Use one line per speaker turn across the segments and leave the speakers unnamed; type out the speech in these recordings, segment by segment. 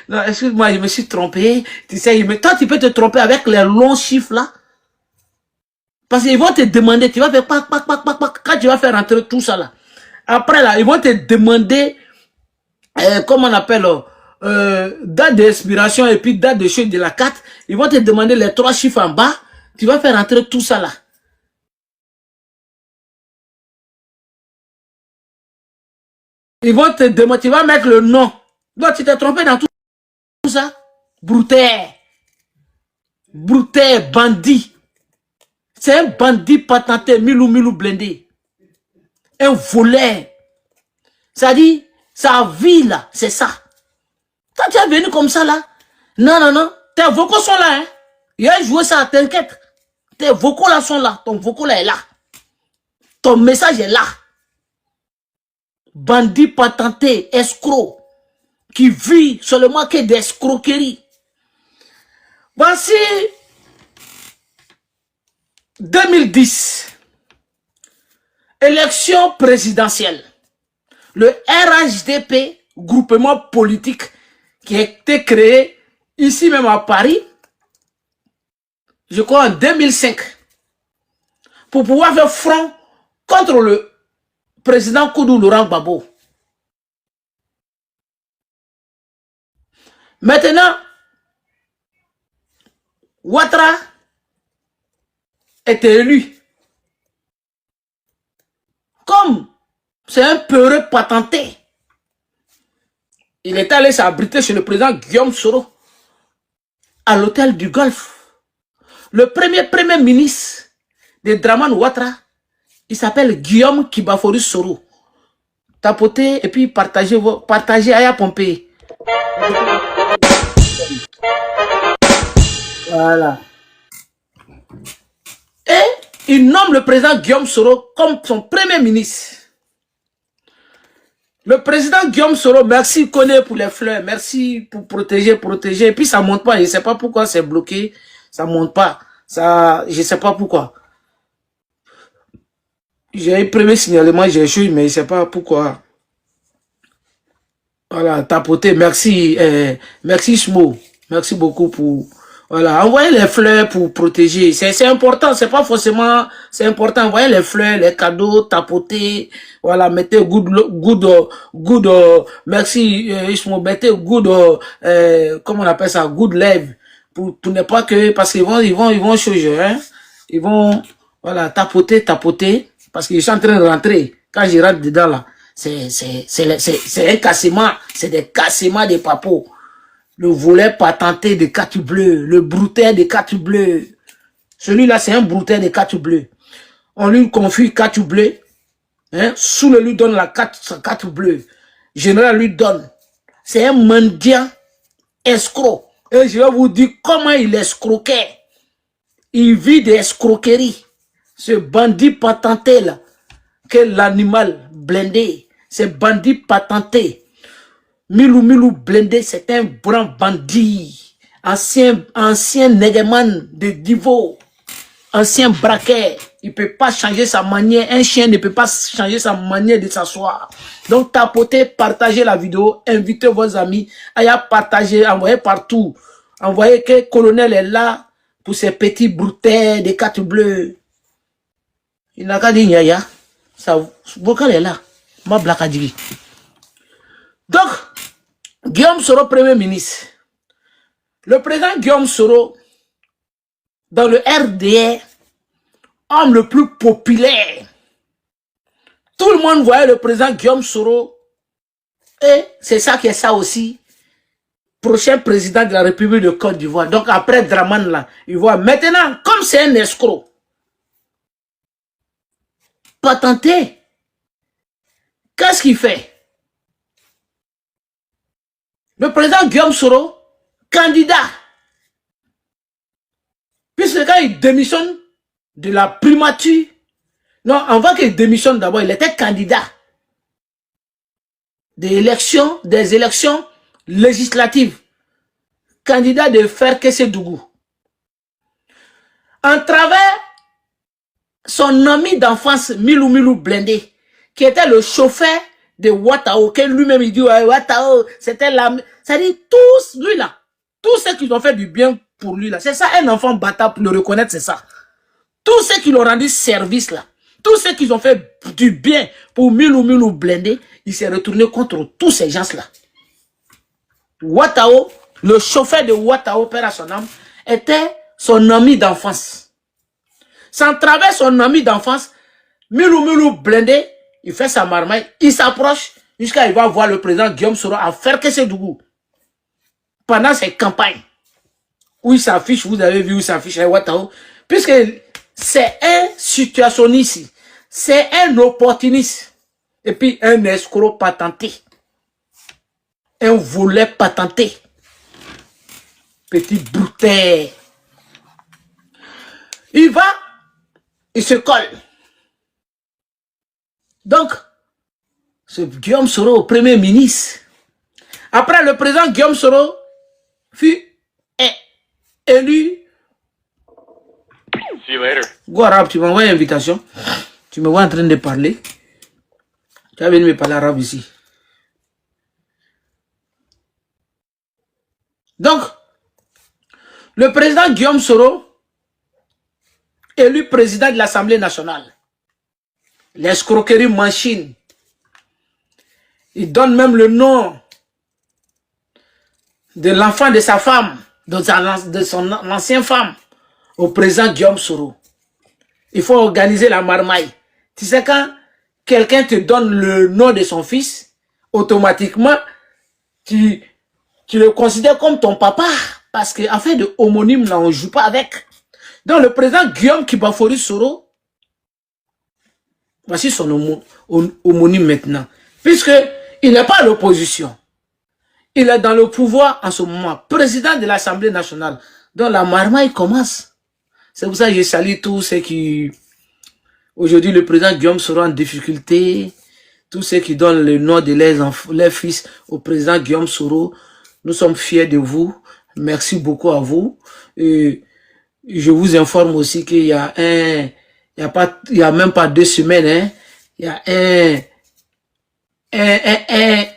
non, excuse-moi, je me suis trompé. Tu sais, mais toi, tu peux te tromper avec les longs chiffres là. Parce qu'ils vont te demander, tu vas faire pac, pac, pac, pac, pac, quand tu vas faire rentrer tout ça là. Après là, ils vont te demander, comment on appelle, date d'expiration et puis date de chute de la carte. Ils vont te demander les 3 chiffres en bas. Tu vas faire rentrer tout ça là. Ils vont te demander, tu vas mettre le nom. Donc tu t'es trompé dans tout ça. Brouter. Brouter, bandit. C'est un bandit patenté, milou blindé. Un voleur. Ça dit, sa vie là, c'est ça. Quand tu es venu comme ça là, non, non, non, tes vocaux sont là, hein. Il a joué ça, t'inquiète. Tes vocaux là sont là, ton vocal là est là. Ton message est là. Bandit patenté, escroc, qui vit seulement que d'escroquerie. Voici 2010, élection présidentielle. Le RHDP, groupement politique qui a été créé ici même à Paris, je crois en 2005, pour pouvoir faire front contre le président Koudou Laurent Gbagbo. Maintenant, Ouattara est élu. Comme c'est un peureux patenté, il est allé s'abriter chez le président Guillaume Soro à l'hôtel du Golfe. Le premier ministre de Dramane Ouattara, il s'appelle Guillaume Kibaforu Soro. Tapotez et puis partagez Aya Pompé. Voilà. Et il nomme le président Guillaume Soro comme son premier ministre. Le président Guillaume Soro, merci Koné pour les fleurs, merci pour protéger. Et puis ça ne monte pas, je ne sais pas pourquoi c'est bloqué, ça ne monte pas. Ça, je ne sais pas pourquoi. J'ai eu premier signalement, j'ai échoué, mais je ne sais pas pourquoi. Voilà, tapoter, merci, merci Smo, merci beaucoup pour, voilà, envoyez les fleurs pour protéger, c'est important, c'est pas forcément, c'est important, envoyez les fleurs, les cadeaux, tapoter, voilà, mettez merci Smo, mettez comment on appelle ça, good love, pour n'est pas que, parce qu'ils vont changer, hein, ils vont, voilà, tapoter, parce que je suis en train de rentrer, quand je rentre dedans là, c'est un cassement, c'est des cassements de papos. Le volet patenté de carte bleue, le brouteur de carte bleue. Celui-là, c'est un brouteur de carte bleue. On lui confie carte bleue, hein, Soule lui donne sa carte bleue. Général lui donne. C'est un mendiant escroc. Et je vais vous dire comment il escroquait. Il vit des escroqueries. Ce bandit patenté là, que l'animal blindé, c'est bandit patenté. Milou blindé, c'est un grand bandit. Ancien nègreman de Divo. Ancien braquet. Il ne peut pas changer sa manière. Un chien ne peut pas changer sa manière de s'asseoir. Donc, tapotez, partagez la vidéo. Invitez vos amis. À partager, envoyez partout. Envoyez que le colonel est là pour ses petits brouteurs de cartes bleues. Il n'a qu'à dire yaya. Ça, vocal est là. Ma blague a dit. Donc, Guillaume Soro, premier ministre. Le président Guillaume Soro, dans le RDR, homme le plus populaire. Tout le monde voyait le président Guillaume Soro. Et c'est ça qui est ça aussi. Prochain président de la République de Côte d'Ivoire. Donc après Dramane là, il voit maintenant, comme c'est un escroc, patenté, qu'est-ce qu'il fait? Le président Guillaume Soro, candidat. Puisque quand il démissionne de la primature, non, avant qu'il démissionne d'abord, il était candidat des élections législatives. Candidat de Ferkessédougou. En travers son ami d'enfance, Milou blindé, qui était le chauffeur de Ouattara, que lui-même il dit, ouais, Ouattara, c'était la... Ça dit, tous, lui là, tous ceux qui ont fait du bien pour lui là, c'est ça, un enfant bâtard pour le reconnaître, c'est ça. Tous ceux qui lui ont rendu service là, tous ceux qui ont fait du bien pour Milou blindé, il s'est retourné contre tous ces gens-là. Ouattara, le chauffeur de Ouattara, père à son âme, était son ami d'enfance. Sans travers son ami d'enfance, Milou blindé, il fait sa marmaille, il s'approche jusqu'à il va voir le président Guillaume Soro à faire que c'est Dougou. Pendant ses campagnes, où il s'affiche, vous avez vu où il s'affiche à Ouattara, puisque c'est un situationniste, c'est un opportuniste, et puis un escroc patenté, un volet patenté, petit brouteur. Il va, il se colle. Donc, c'est Guillaume Soro, premier ministre. Après, le président Guillaume Soro fut élu.
See you later.
Go arabe, tu m'envoies une invitation. Tu me vois en train de parler. Tu vas venir me parler arabe ici. Donc, le président Guillaume Soro, élu président de l'Assemblée nationale. L'escroquerie machine. Il donne même le nom de l'enfant de sa femme, de son ancienne femme, au président Guillaume Soro. Il faut organiser la marmaille. Tu sais, quand quelqu'un te donne le nom de son fils, automatiquement, tu le considères comme ton papa. Parce qu'en fait de homonyme, là, on ne joue pas avec. Donc le président Guillaume Kibafori Soro, voici son homonyme maintenant. Puisqu'il n'est pas à l'opposition. Il est dans le pouvoir en ce moment. Président de l'Assemblée nationale. Donc la marmaille commence. C'est pour ça que je salue tous ceux qui... Aujourd'hui, le président Guillaume sera en difficulté. Tous ceux qui donnent le nom de leurs fils au président Guillaume Soro. Nous sommes fiers de vous. Merci beaucoup à vous. Et je vous informe aussi qu'il y a il y a même pas 2 semaines, hein, il y a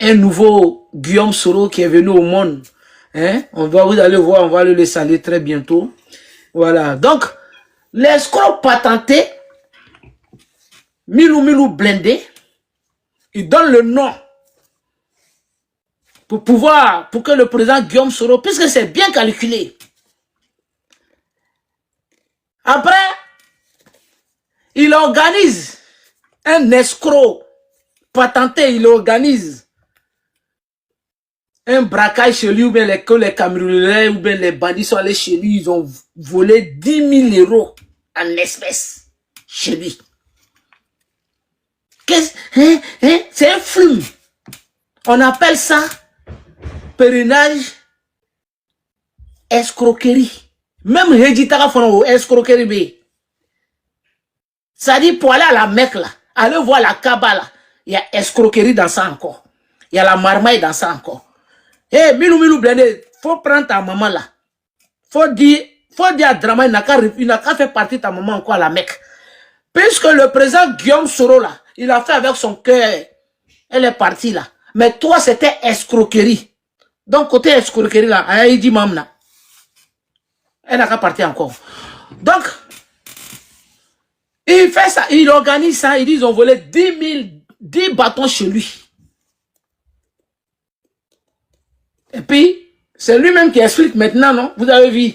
un nouveau Guillaume Soro qui est venu au monde. Hein? Vous allez voir, on va le saluer très bientôt. Voilà. Donc, l'escroc patenté, Milou blindé, il donne le nom pour que le président Guillaume Soro, puisque c'est bien calculé. Après, il organise un escroc patenté, il organise un braquage chez lui, ou bien les Camerounais, ou bien les bandits sont allés chez lui, ils ont volé 10 000 € en espèces chez lui. C'est un flux. On appelle ça pèlerinage escroquerie. Même Hedjitara font escroquerie. Ça dit pour aller à la Mecque là, aller voir la Kaaba là, il y a escroquerie dans ça encore. Il y a la marmaille dans ça encore. Eh, Milou blindé, faut prendre ta maman là. Faut dire à Drama, il n'a qu'à faire partie de ta maman encore à la Mecque. Puisque le président Guillaume Soro là, il a fait avec son cœur. Elle est partie là. Mais toi, c'était escroquerie. Donc, côté escroquerie là, il dit mamna. Elle n'a qu'à partir encore. Donc, il fait ça, il organise ça, ils disent ils ont volé 10 bâtons chez lui. Et puis, c'est lui-même qui explique maintenant, non? Vous avez vu.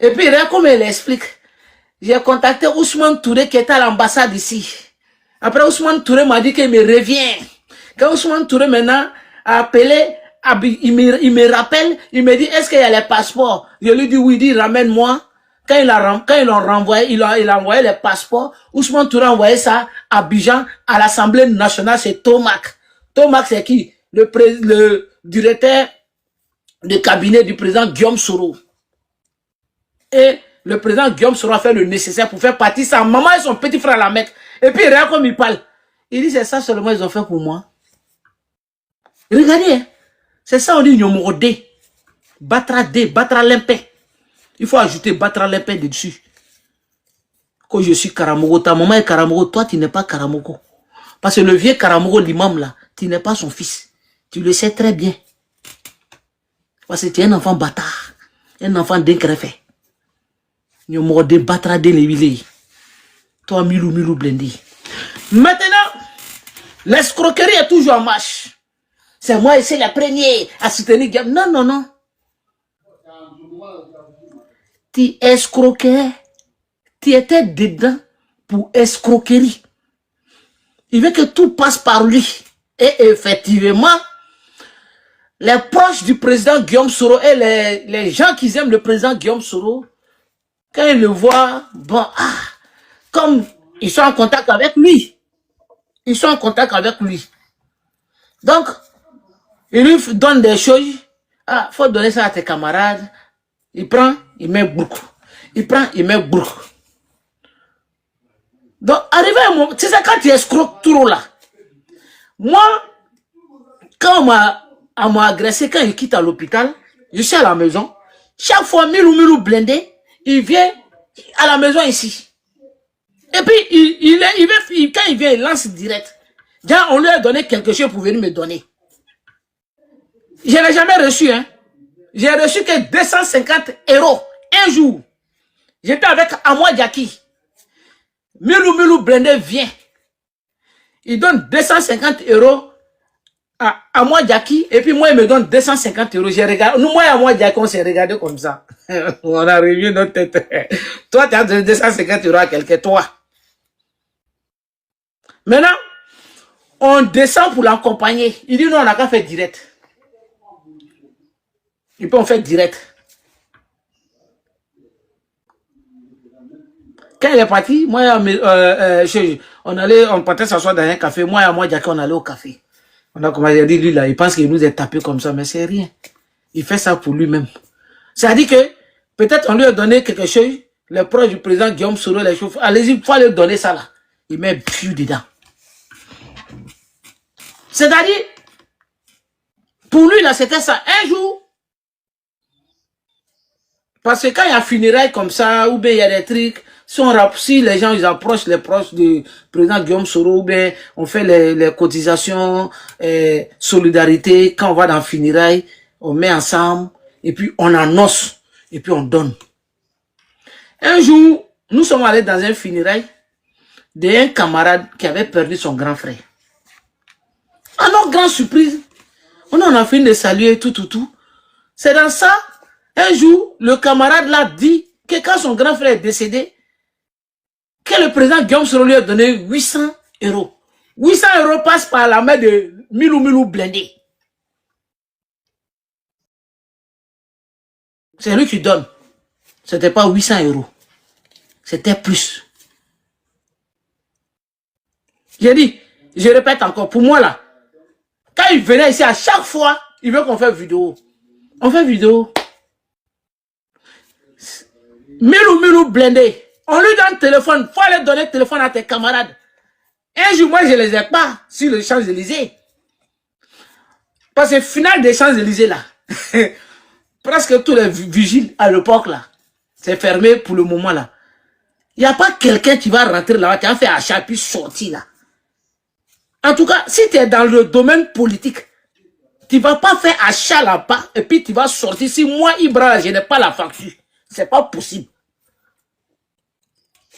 Et puis, regarde comment il explique. J'ai contacté Ousmane Touré qui était à l'ambassade ici. Après, Ousmane Touré m'a dit qu'il me revient. Quand Ousmane Touré maintenant a appelé, il me rappelle, il me dit, est-ce qu'il y a les passeports? Je lui dis, oui, il dit, ramène-moi. Quand ils l'ont renvoyé, il a envoyé les passeports. Ousmane Touré a envoyé ça à Abidjan, à l'Assemblée nationale, c'est Tomac. Tomac, c'est qui? Le directeur de cabinet du président Guillaume Soro. Et le président Guillaume Soro a fait le nécessaire pour faire partie sa maman et son petit frère à la Mecque. Et puis, regarde comme il parle. Il dit, c'est ça seulement ils ont fait pour moi. Regardez, hein. C'est ça on dit Nyomorode. Batra limpé. Il faut ajouter Batra limpé dessus. Quand je suis Karamogo, ta maman est Karamogo, toi tu n'es pas Karamogo. Parce que le vieux Karamoko, l'imam là, tu n'es pas son fils. Tu le sais très bien. Parce que tu es un enfant bâtard. Un enfant d'incréfait. Tu es de bâtard de l'évillé. Toi, milou blindé. Maintenant, l'escroquerie est toujours en marche. C'est moi et c'est la première à soutenir Guillaume. Non, non, non. Tu escroquais. Tu étais dedans pour escroquerie. Il veut que tout passe par lui. Et effectivement, les proches du président Guillaume Soro et les gens qui aiment le président Guillaume Soro, quand ils le voient, bon, comme ils sont en contact avec lui. Ils sont en contact avec lui. Donc, il lui donne des choses. Ah, faut donner ça à tes camarades. Il prend, il met beaucoup. Il prend, il met beaucoup. Donc, arrivé à un moment, c'est ça quand tu escroques trop là. Moi, quand on m'a agressé, quand il quitte à l'hôpital, je suis à la maison. Chaque fois, Milou blindé, il vient à la maison ici. Et puis, quand il vient, il lance direct. Déjà, on lui a donné quelque chose pour venir me donner. Je n'ai jamais reçu, hein. J'ai reçu que 250 € un jour. J'étais avec Amoa Diaki. Milou blindé vient. Il donne 250 € à moi Diaki, et puis moi il me donne 250 €. J'ai regardé, nous moi et moi Diaki on s'est regardé comme ça. On a revu notre tête. Toi tu as donné 250 € à quelqu'un, toi. Maintenant, on descend pour l'accompagner. Il dit non, on n'a qu'à faire direct. Et puis on fait direct. Quand il est parti, moi on partait s'asseoir dans un café. Moi et moi Diaki on allait au café. On a commencé à dire, lui là, il pense qu'il nous est tapé comme ça, mais c'est rien. Il fait ça pour lui-même. C'est-à-dire que, peut-être on lui a donné quelque chose, les proches du président Guillaume Soro, les chauffeurs, allez-y, il faut lui donner ça là. Il met plus dedans. C'est-à-dire, pour lui là, c'était ça. Un jour, parce que quand il y a funérailles comme ça, ou bien il y a des trucs, si les gens ils approchent les proches du président Guillaume Soro, ou bien on fait les cotisations, solidarité, quand on va dans funérailles, on met ensemble, et puis on annonce, et puis on donne. Un jour, nous sommes allés dans un funérailles d'un camarade qui avait perdu son grand frère. À notre grande surprise, on a fini de saluer tout. C'est dans ça, un jour, le camarade là dit que quand son grand frère est décédé, que le président Guillaume Soro lui a donné 800 €. 800 € passent par la main de Milou blindé. C'est lui qui donne. C'était pas 800 €. C'était plus. J'ai dit, je répète encore, pour moi là, quand il venait ici, à chaque fois, il veut qu'on fasse vidéo. On fait vidéo. Milou blindé. On lui donne le téléphone. Il faut aller donner le téléphone à tes camarades. Un jour, moi, je ne les ai pas sur le Champs-Élysées. Parce que final des Champs-Élysées, là, presque tous les vigiles à l'époque, là, c'est fermé pour le moment, là. Il n'y a pas quelqu'un qui va rentrer là-bas, qui va faire achat, puis sortir, là. En tout cas, si tu es dans le domaine politique, tu ne vas pas faire achat là-bas, et puis tu vas sortir. Si moi, Ibra, je n'ai pas la facture, ce n'est pas possible.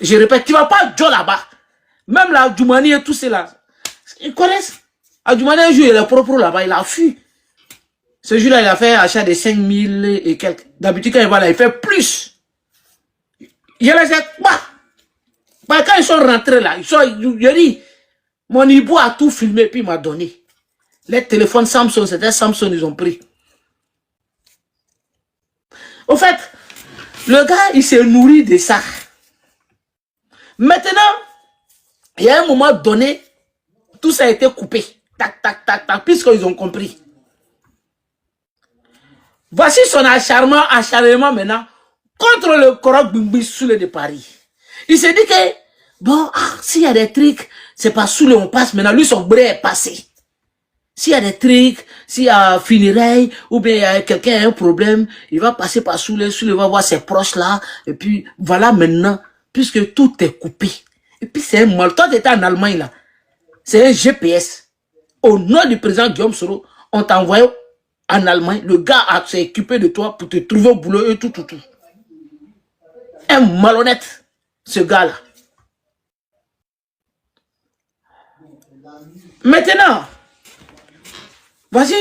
Je répète, tu ne vas pas jouer là-bas. Même la Djoumani et tout cela. Ils connaissent. Djoumani, un jour, il est propre là-bas, il a fui. Ce jour-là, il a fait achat de 5 000 et quelques. D'habitude, quand il va là, il fait plus. Je les ai pas. Quand ils sont rentrés là, je dis, mon Ibo a tout filmé, puis il m'a donné. Les téléphones Samsung, c'était Samsung, ils ont pris. Au fait, le gars, il s'est nourri de ça. Maintenant, il y a un moment donné, tout ça a été coupé. Tac, puisqu'ils ont compris. Voici son acharnement maintenant contre le Korok Bimbi Soule de Paris. Il s'est dit que, bon, s'il y a des trucs, c'est pas Soule, on passe maintenant. Lui, son bré est passé. S'il y a des trucs, s'il y a funérailles, ou bien il y a quelqu'un a un problème, il va passer par Soule va voir ses proches là, et puis voilà maintenant, puisque tout est coupé. Et puis c'est un mal. Toi, tu étais en Allemagne là. C'est un GPS. Au nom du président Guillaume Soro, on t'a envoyé en Allemagne. Le gars s'est équipé de toi pour te trouver au boulot et tout. Un malhonnête, ce gars-là. Maintenant, voici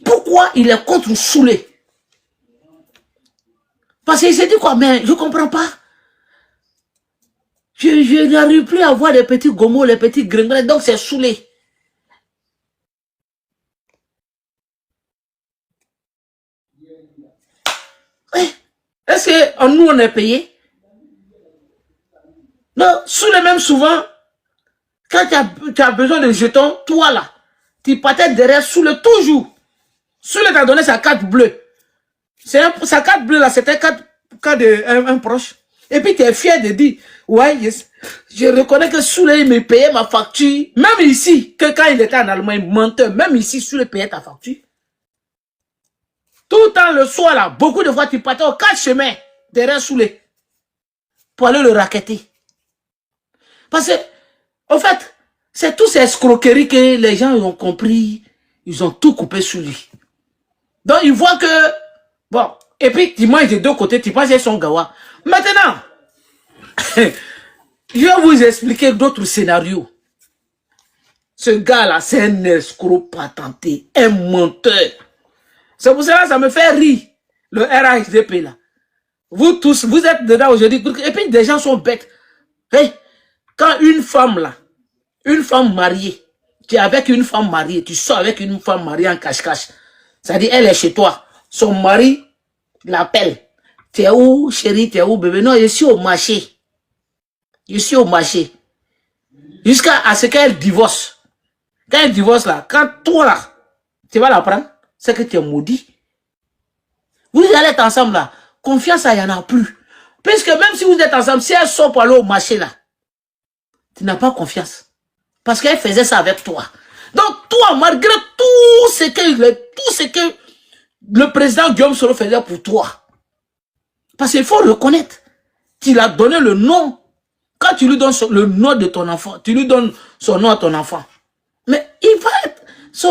pourquoi il est contre Soulé. Parce qu'il s'est dit quoi, mais je ne comprends pas. Je n'arrive plus à voir les petits gomos, les petits gringolets, donc c'est Soulé. Est-ce que nous, on est payé? Non, Soulé même souvent, quand tu as besoin de jetons, toi là, tu partais derrière Soulé toujours. Soulé t'a donné sa carte bleue. Sa carte bleue là, c'était carte d'un proche. Et puis tu es fier de dire, ouais, yes, je reconnais que Soulé me payait ma facture. Même ici, que quand il était en Allemagne, menteur, même ici, Soulé payait ta facture. Tout le temps, le soir là, beaucoup de fois, tu partais aux 4 chemins derrière Soulé pour aller le racketter. Parce que, en fait, c'est toutes ces escroqueries que les gens ont compris. Ils ont tout coupé sous lui. Donc, ils voient que, bon, et puis, tu manges de deux côtés, tu penses qu'ils sont gawa. Maintenant, je vais vous expliquer d'autres scénarios. Ce gars-là, c'est un escroc patenté, un menteur. C'est pour cela que ça me fait rire, le RHDP là. Vous tous, vous êtes dedans aujourd'hui. Et puis, des gens sont bêtes. Hey, quand une femme là, une femme mariée, tu es avec une femme mariée, tu sors avec une femme mariée en cache-cache. C'est-à-dire, elle est chez toi. Son mari l'appelle. Tu es où, chérie, tu es où, bébé? Non, je suis au marché. Je suis au marché. Jusqu'à ce qu'elle divorce. Quand elle divorce là, quand toi là, tu vas la prendre, c'est que tu es maudit. Vous allez être ensemble là. Confiance, il n'y en a plus. Puisque même si vous êtes ensemble, si elle sort pour aller au marché là, tu n'as pas confiance. Parce qu'elle faisait ça avec toi. Donc toi, malgré tout ce que le président Guillaume Soro faisait pour toi, parce qu'il faut reconnaître qu'il a donné le nom. Quand tu lui donnes le nom de ton enfant, tu lui donnes son nom à ton enfant. Mais il va être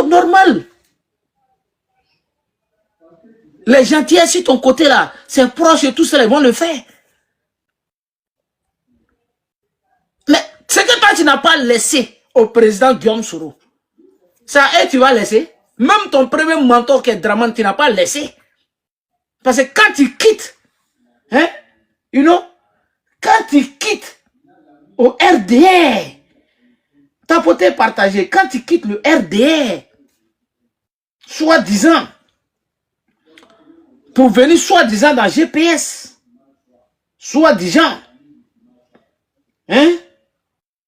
normal. Les gentillesses sur ton côté là, ses proches et tout ça, ils vont le faire. Mais ce que toi tu n'as pas laissé au président Guillaume Soro, ça et tu vas laisser. Même ton premier mentor qui est Draman, tu n'as pas laissé. Parce que quand tu quittes, hein, you know, quand tu quittes au RDR, tapoter, partager, quand tu quittes le RDR, soi-disant, pour venir soi-disant dans GPS, soi-disant, hein,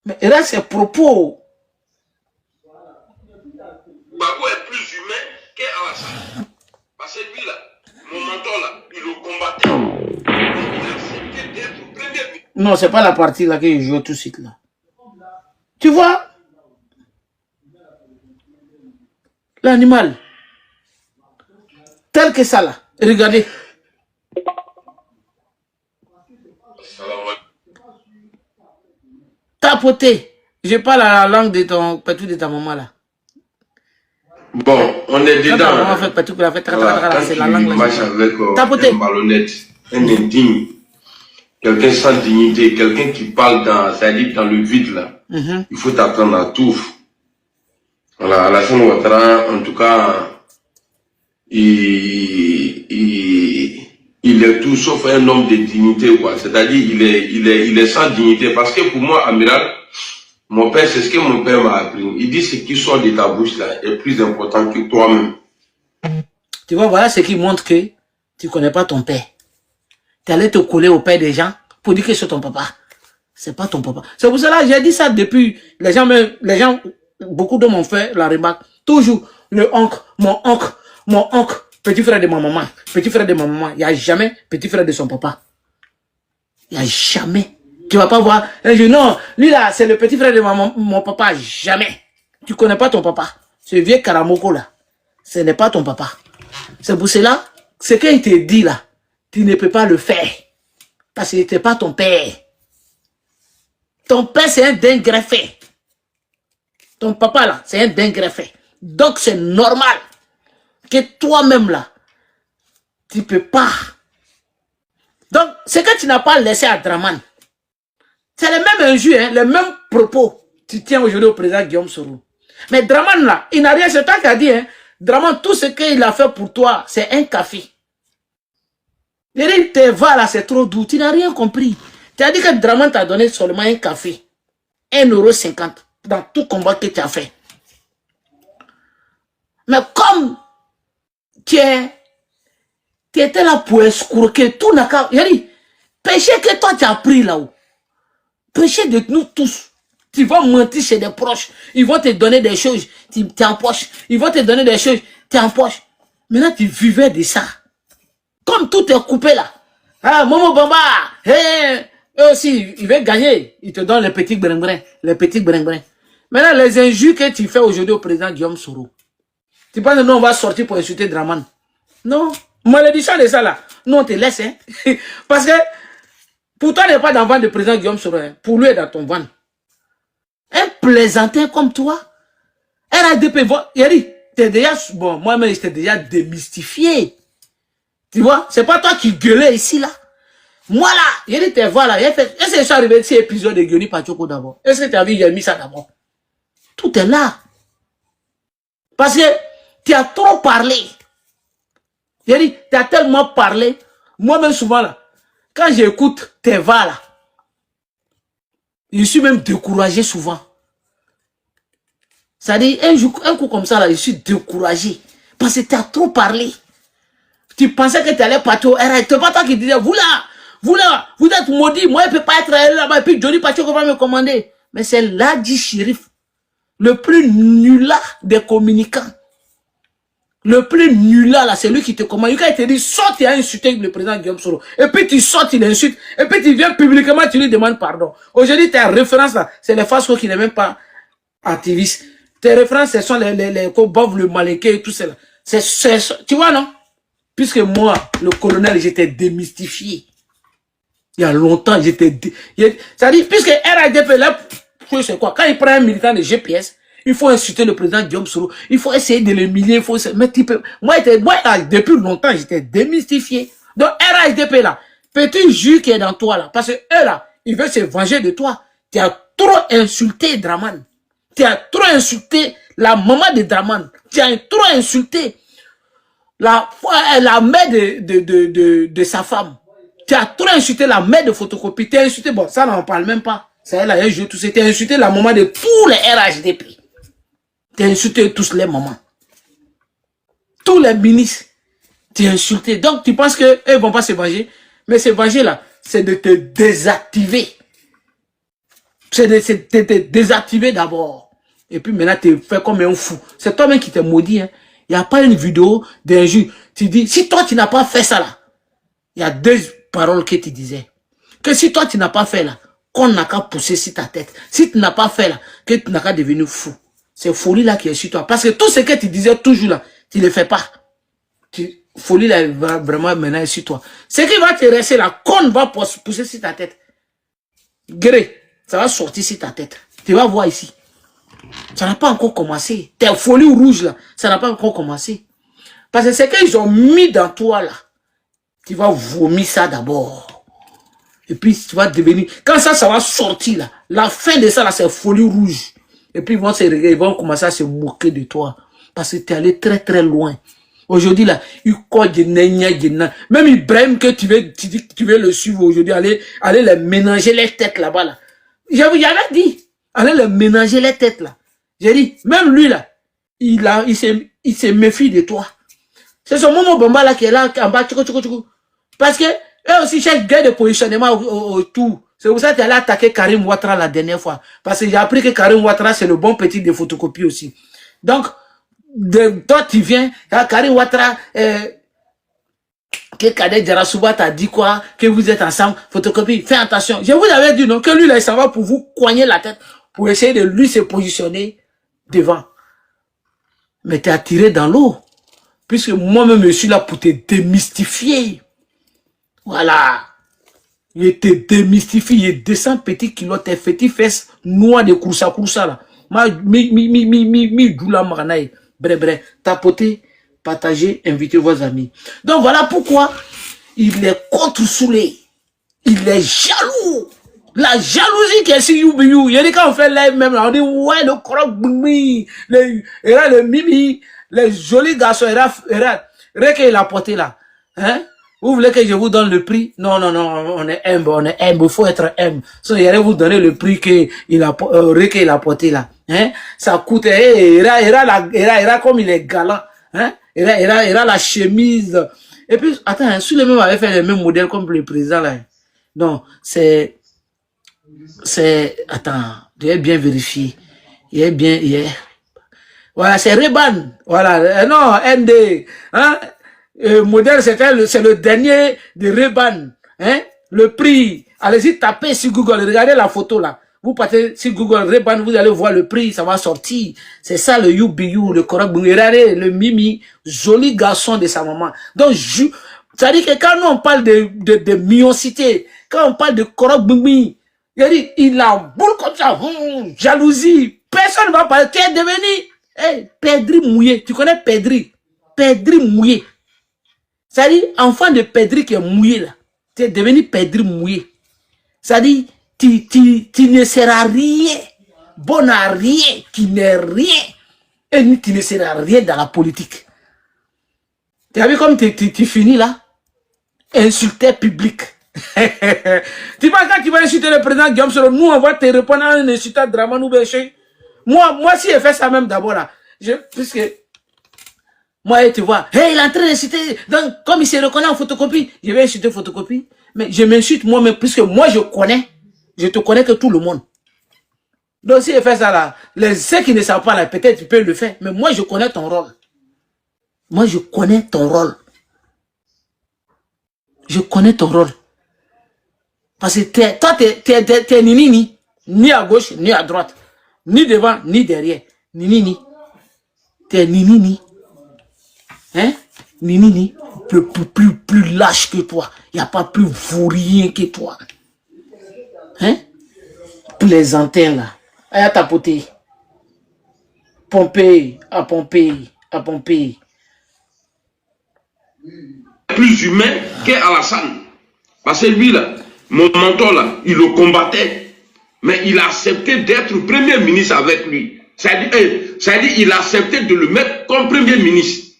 mais là c'est propos.
Bako est plus humain qu'Alassane. Parce que lui là, mon mentor là, il le combattait. Il a accepté d'être premier.
Non, c'est pas la partie là que je joue tout de suite là. Tu vois, l'animal, tel que ça là, regardez. Tapoter. Je parle la langue de ton petit de ta maman là.
Bon, on est dedans.
Maman fait petit, c'est la langue là.
Avec
Tapoter.
un malhonnête, un indigne, quelqu'un sans dignité, quelqu'un qui parle dans, c'est-à-dire dans le vide là. Il faut t'attendre à tout. Voilà, Alassane Ouattara, en tout cas, il est tout sauf un homme de dignité, quoi. C'est-à-dire, il est sans dignité. Parce que pour moi, Amiral, mon père, c'est ce que mon père m'a appris. Il dit ce qui sort de ta bouche là est plus important que toi-même.
Tu vois, voilà ce qui montre que tu ne connais pas ton père. Tu allais te coller au père des gens pour dire que c'est ton papa. C'est pas ton papa. C'est pour cela que j'ai dit ça depuis. Les gens, beaucoup de m'ont fait la remarque. Toujours, le oncle, mon oncle, petit frère de ma maman, petit frère de ma maman. Il n'y a jamais petit frère de son papa. Il n'y a jamais. Tu vas pas voir. Non, lui là, c'est le petit frère de mon papa. Jamais. Tu connais pas ton papa. Ce vieux Karamoko là, ce n'est pas ton papa. C'est pour cela, ce qu'il te dit là, tu ne peux pas le faire. Parce qu'il n'était pas ton père. Ton père, c'est un dingue greffé. Ton papa là, c'est un dingue fait. Donc c'est normal que toi-même là, tu ne peux pas. Donc, ce que tu n'as pas laissé à Draman, c'est le même injure, hein, le même propos. Tu tiens aujourd'hui au président Guillaume Soro. Mais Draman là, il n'a rien, c'est toi qui as dit, hein. Draman, tout ce qu'il a fait pour toi, c'est un café. Il dit, tes va là, c'est trop doux. Tu n'as rien compris. Tu as dit que Draman t'a donné seulement un café. 1,50 € dans tout combat que tu as fait. Mais comme tu étais là pour escroquer, tout n'a qu'à... Il a dit, péché que toi tu as pris là-haut. Péché de nous tous. Tu vas mentir chez des proches. Ils vont te donner des choses, tu empoches. Ils vont te donner des choses, tu empoches. Maintenant, tu vivais de ça. Comme tout est coupé là. Ah, Momo Bamba, hey, eux aussi, ils veulent gagner. Ils te donnent les petits brin-brin. Les petits brin-brin. Maintenant, les injures que tu fais aujourd'hui au président Guillaume Soro. Tu penses que nous, on va sortir pour insulter Draman? Non. Malédiction de ça là. Nous, on te laisse. Hein? Parce que, pour toi, il n'y a pas d'enfant de président Guillaume Soro. Hein? Pour lui, il est dans ton ventre. Un plaisantin comme toi, RADP, il a dit, t'es déjà, bon, moi-même, j'étais déjà démystifié. Tu vois, c'est pas toi qui gueulais ici, là. Moi, là, il a dit, t'es voilà, est-ce que je suis arrivé de ces épisodes de Guéni Pachoko d'abord? Est-ce que tu as vu, j'ai mis ça d'abord? Tout est là. Parce que, tu as trop parlé. Il a dit, tu as tellement parlé. Moi-même, souvent, là, quand j'écoute tes va, là, je suis même découragé souvent. Ça dit, un coup comme ça, là, je suis découragé. Parce que tu as trop parlé. Tu pensais que tu allais partir au RAI. C'est pas toi qui disais, vous êtes maudits. Moi, je ne peux pas être là-bas. Et puis, Johnny Pacheco va me commander. Mais c'est Ladi Chérif, le plus nul des communicants. Le plus nul là, c'est lui qui te commande. Il te dit, saute et a insulté le président Guillaume Soro. Et puis tu sautes, il insulte. Et puis tu viens publiquement, tu lui demandes pardon. Aujourd'hui, tes références là, c'est les Fasco qui n'est même pas activiste. Tes références, ce sont les Kobov, le Malinké et tout cela. Tu vois, non? Puisque moi, le colonel, j'étais démystifié. Il y a longtemps, ça dit, puisque RADP, là, c'est quoi? Quand il prend un militant de GPS, il faut insulter le président Guillaume Soro. Il faut essayer de l'humilier. Il faut mais moi, là, depuis longtemps, j'étais démystifié. Donc, RHDP, là, petit jus qui est dans toi, là. Parce que eux, là, ils veulent se venger de toi. Tu as trop insulté Draman. Tu as trop insulté la maman de Draman. Tu as trop insulté la mère de sa femme. Tu as trop insulté la mère de Photocopie. Tu as insulté, bon, ça, on n'en parle même pas. Ça, elle a joué tout ça. Tu as insulté la maman de tous les RHDP. Tu as insulté tous les mamans. Tous les ministres. Tu as insulté. Donc, tu penses qu'eux ne vont pas se venger. Mais se venger là, c'est de te désactiver. C'est de te désactiver d'abord. Et puis maintenant, tu fais comme un fou. C'est toi-même qui t'es maudit. Hein. Il n'y a pas une vidéo d'injure. Tu dis, si toi, tu n'as pas fait ça là, il y a deux paroles que tu disais. Que si toi, tu n'as pas fait là, qu'on n'a qu'à pousser sur ta tête. Si tu n'as pas fait là, que tu n'as qu'à devenir fou. C'est folie là qui est sur toi. Parce que tout ce que tu disais toujours là, tu ne le fais pas. Folie là va vraiment maintenant sur toi. Ce qui va te rester là, qu'on va pousser sur ta tête. Gré, ça va sortir sur ta tête. Tu vas voir ici. Ça n'a pas encore commencé. Tes folies rouges là, ça n'a pas encore commencé. Parce que ce qu'ils ont mis dans toi là, tu vas vomir ça d'abord. Et puis tu vas devenir... Quand ça va sortir là, la fin de ça là, c'est folie rouge. Et puis ils vont commencer à se moquer de toi. Parce que tu es allé très très loin. Aujourd'hui là, même Ibrahim que tu dis que tu veux le suivre aujourd'hui, aller les ménager les têtes là-bas là. J'avais dit, allez les ménager les têtes là. J'ai dit, même lui là, il se méfie de toi. C'est ce Momo Bamba là qui est là en bas, parce que eux aussi cherchent gain de positionnement autour. C'est pour ça que tu es allé attaquer Karim Ouattara la dernière fois. Parce que j'ai appris que Karim Ouattara c'est le bon petit de photocopie aussi. Donc, toi tu viens, Karim Ouattara, que Kader Djarasouba t'a dit quoi, que vous êtes ensemble, photocopie, fais attention. Je vous avais dit non, que lui là il s'en va pour vous coigner la tête, pour essayer de lui se positionner devant. Mais tu es attiré dans l'eau. Puisque moi-même je suis là pour te démystifier. Voilà. Il te démystifie, il descend petit kilo, tes petits fesses noires de coursa là. Bref, tapotez, partagez, invitez vos amis. Donc voilà pourquoi il est contre Soulé. Il est jaloux. La jalousie qui est sur YouBiou. Il y a des quand on fait live même, là, on dit, ouais, le croc, le mimi, les jolis garçons, regarde qu'il a porté là. Hein? Vous voulez que je vous donne le prix? Non, non, non, on est humble, il faut être humble. So, il allait vous donner le prix qu'il a porté là. Hein? Ça coûte, comme il est galant. Hein? Il a la chemise. Et puis, attends, sur le même avait fait le même modèle comme le président là. Non, attends, il est bien vérifié. Voilà, c'est Reban. Voilà, non, ND. Hein? Modèle, c'est le dernier de Reban. Hein? Le prix. Allez-y, tapez sur Google. Regardez la photo là. Vous partez sur Google Reban, vous allez voir le prix, ça va sortir. C'est ça le YouBiou, le Korok Bungi. Regardez le Mimi, joli garçon de sa maman. Donc, ça dit que quand on parle de mioncité, quand on parle de Korok Bungi, il a un boule comme ça, jalousie. Personne ne va parler. Tu es devenu Pedri mouillé. Tu connais Pedri? Pedri mouillé. Ça dit, enfant de Pedri qui est mouillé là. Tu es devenu Pedri mouillé. Ça dit, tu ne seras rien. Bon à rien. Tu n'es rien. Et tu ne seras rien dans la politique. Tu as vu comme tu finis là? Insulté public. Tu vois, quand tu vas insulter le président Guillaume Soro, nous on va te répondre à un insultant Dramane Oubéché. Moi, si je fais ça même d'abord là, puisque moi, tu vois, il est en train d'insulter, donc comme il se reconnaît en photocopie, je vais insulter photocopie, mais je m'insulte moi-même, puisque moi je te connais que tout le monde. Donc si je fais ça là, ceux qui ne savent pas là, peut-être tu peux le faire, mais moi je connais ton rôle. Moi je connais ton rôle. Je connais ton rôle. Parce que toi, t'es ni à gauche, ni à droite. Ni devant, ni derrière. Ni. T'es ni. Hein? Ni. Plus lâche que toi. Il n'y a pas plus vaurien que toi. Hein? Plaisantin là. Aïe à tapoter. Pomper.
Plus humain qu'Alassane. Parce que lui là, mon mentor là, il le combattait. Mais il a accepté d'être premier ministre avec lui. C'est-à-dire, il a accepté de le mettre comme premier ministre.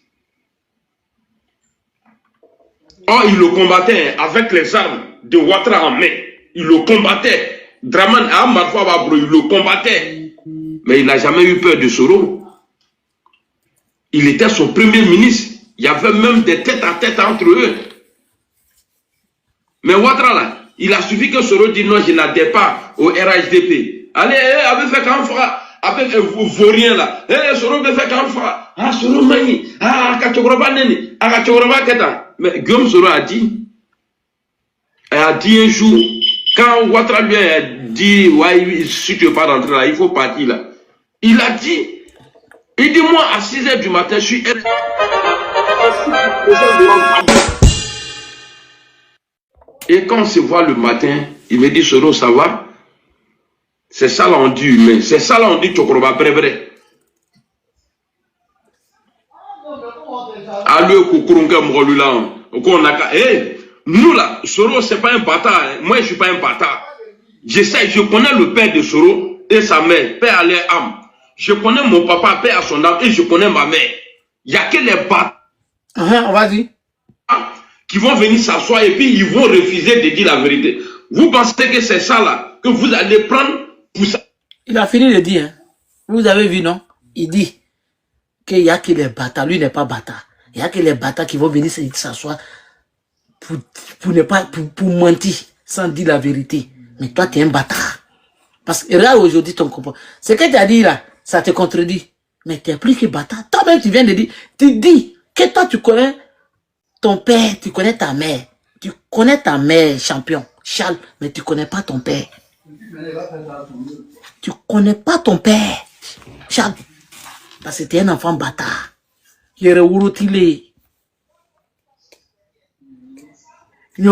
Or, il le combattait avec les armes de Ouattara en main. Il le combattait. Dramane Amarfa Babro, il le combattait. Mais il n'a jamais eu peur de Soro. Il était son premier ministre. Il y avait même des tête-à-tête entre eux. Mais Ouattara là, il a suffi que Soro dise non, je n'adhère pas au RHDP. Allez, avec fait qu'un frère, avec un vaurien là. Soro veut faire qu'un frère. Ah, Soro mani. Ah, Kachokoroba neni. Ah, Kachokoroba keta. Mais Guillaume Soro a dit un jour, quand Ouattara lui a dit, ouais, si tu ne veux pas rentrer là, il faut partir là. Il a dit, il dit, moi, à 6 h du matin, je suis Et quand on se voit le matin, il me dit, Soro, ça va? C'est ça là, on dit humain. C'est ça là, on dit Chokoroba, vrai. Allo Kukurunga Mrolula. Nous là, Soro, c'est pas un bâtard. Moi, je suis pas un bâtard. Je connais le père de Soro et sa mère, père à leur âme. Je connais mon papa, père à son âme, et je connais ma mère. Il n'y a que les bâtards.
On va dire.
Qui vont venir s'asseoir et puis ils vont refuser de dire la vérité. Vous pensez que c'est ça là, que vous allez prendre pour ça?
Il a fini de dire. Hein. Vous avez vu, non? Il dit qu'il n'y a que les bâtards. Lui n'est pas bâtard. Il n'y a que les bâtards qui vont venir s'asseoir pour mentir sans dire la vérité. Mais toi, tu es un bâtard. Parce que là, aujourd'hui, ton comportement. Ce que tu as dit là, ça te contredit. Mais tu es plus que bâtard. Toi-même, tu viens de dire. Tu dis que toi, tu connais ton père, tu connais ta mère. Tu connais ta mère, champion, Charles, mais tu ne connais pas ton père. Tu ne connais pas ton père, Charles. Parce que tu es un enfant bâtard. Il est reroutile. Un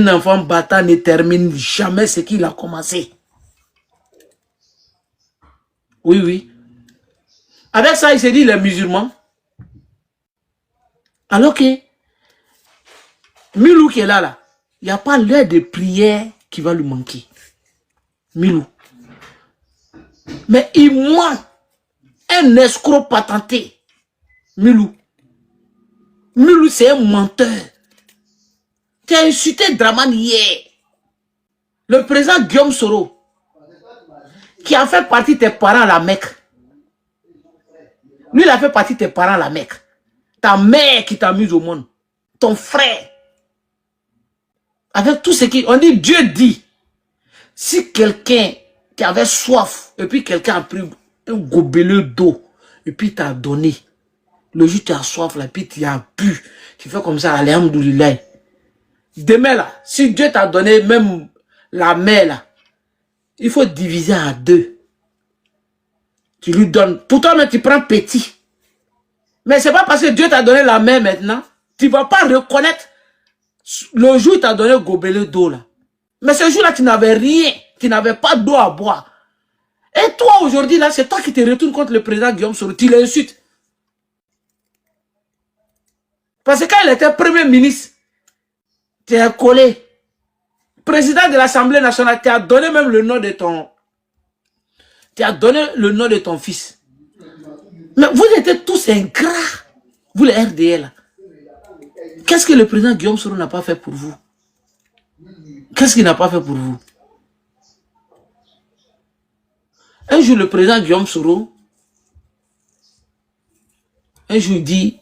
enfant bâtard ne termine jamais ce qu'il a commencé. Oui, oui. Avec ça, il s'est dit les musulmans. Alors que Milou qui est là, il n'y a pas l'heure de prière qui va lui manquer. Milou. Mais il ment. Un escroc patenté. Milou. Milou, c'est un menteur. Tu as insulté Dramane hier. Le président Guillaume Soro, qui a fait partie de tes parents à la Mecque. Lui, il a fait partie de tes parents à la Mecque. Ta mère qui t'a mis au monde. Ton frère. Avec tout ce qui... On dit, Dieu dit, si quelqu'un qui avait soif, et puis quelqu'un a pris un gobelet d'eau, et puis t'a donné, le jour tu as soif, là, puis tu as bu, tu fais comme ça, alhamdoulilah. Demain, là, si Dieu t'a donné même la mer, là, il faut diviser en deux. Tu lui donnes. Pour toi, tu prends petit. Mais c'est pas parce que Dieu t'a donné la mer maintenant, tu ne vas pas reconnaître le jour où il t'a donné le gobelet d'eau, là. Mais ce jour-là, tu n'avais rien. Tu n'avais pas d'eau à boire. Et toi, aujourd'hui, là, c'est toi qui te retournes contre le président Guillaume Soro. Tu l'insultes. Parce que quand il était premier ministre, tu es collé. Président de l'Assemblée nationale, tu as donné même le nom de ton... Tu as donné le nom de ton fils. Mais vous étiez tous ingrats. Vous les RDL. Qu'est-ce que le président Guillaume Soro n'a pas fait pour vous? Qu'est-ce qu'il n'a pas fait pour vous? Un jour, le président Guillaume Soro, un jour, dit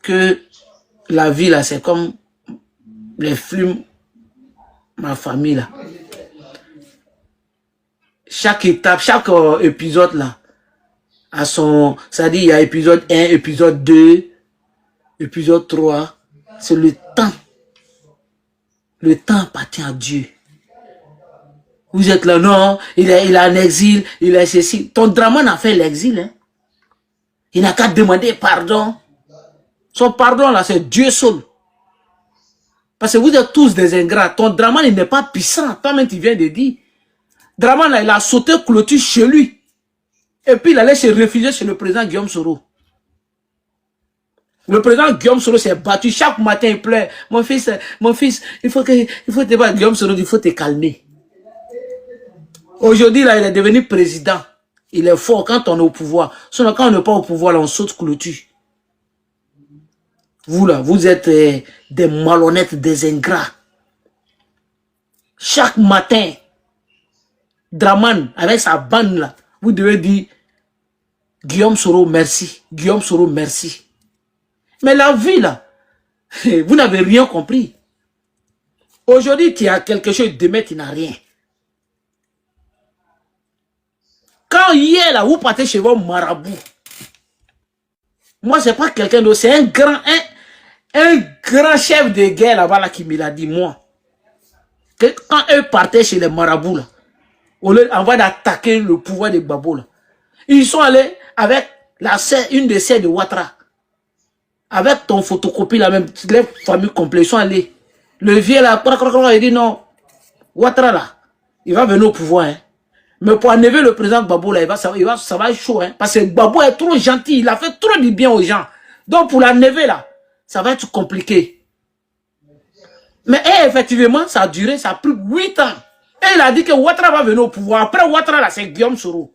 que la vie, là, c'est comme les films, ma famille, là. Chaque étape, chaque épisode, là, a son... C'est-à-dire, il y a épisode 1, épisode 2, épisode 3. C'est le temps. Le temps appartient à Dieu. Vous êtes là, non, il est en exil, il est ceci. Ton Dramane a fait l'exil, hein. Il n'a qu'à demander pardon. Son pardon, là, c'est Dieu seul. Parce que vous êtes tous des ingrats. Ton Dramane, il n'est pas puissant. Toi-même, tu viens de dire. Dramane, là, il a sauté clôture chez lui. Et puis, il allait se réfugier chez le président Guillaume Soro. Le président Guillaume Soro s'est battu. Chaque matin, il pleure. Mon fils, il faut te battre. Guillaume Soro, il faut te calmer. Aujourd'hui, là, il est devenu président. Il est fort quand on est au pouvoir. Sinon, quand on n'est pas au pouvoir, là, on saute clôture. Vous, là, vous êtes des malhonnêtes, des ingrats. Chaque matin, Dramane, avec sa bande, là, vous devez dire Guillaume Soro, merci. Guillaume Soro, merci. Mais la vie, là, vous n'avez rien compris. Aujourd'hui, tu as quelque chose, demain, tu n'as rien. Quand hier, là, vous partez chez vos marabouts, moi, c'est pas quelqu'un d'autre, c'est un grand chef de guerre là-bas là, qui me l'a dit, moi. Que quand eux partaient chez les marabouts, là, on va d'attaquer le pouvoir de Gbagbo, là. Ils sont allés avec une des sœurs de Ouattara. Avec ton photocopie là même, les familles complètes, ils sont allés. Le vieux là, il dit non, Ouattara là, il va venir au pouvoir, hein. Mais pour enlever le président Gbagbo là, ça va être chaud, hein. Parce que Gbagbo est trop gentil, il a fait trop du bien aux gens. Donc pour l'enlever là, ça va être compliqué. Mais effectivement, ça a duré, ça a pris 8 ans. Et il a dit que Ouattara va venir au pouvoir. Après Ouattara là, c'est Guillaume Soro.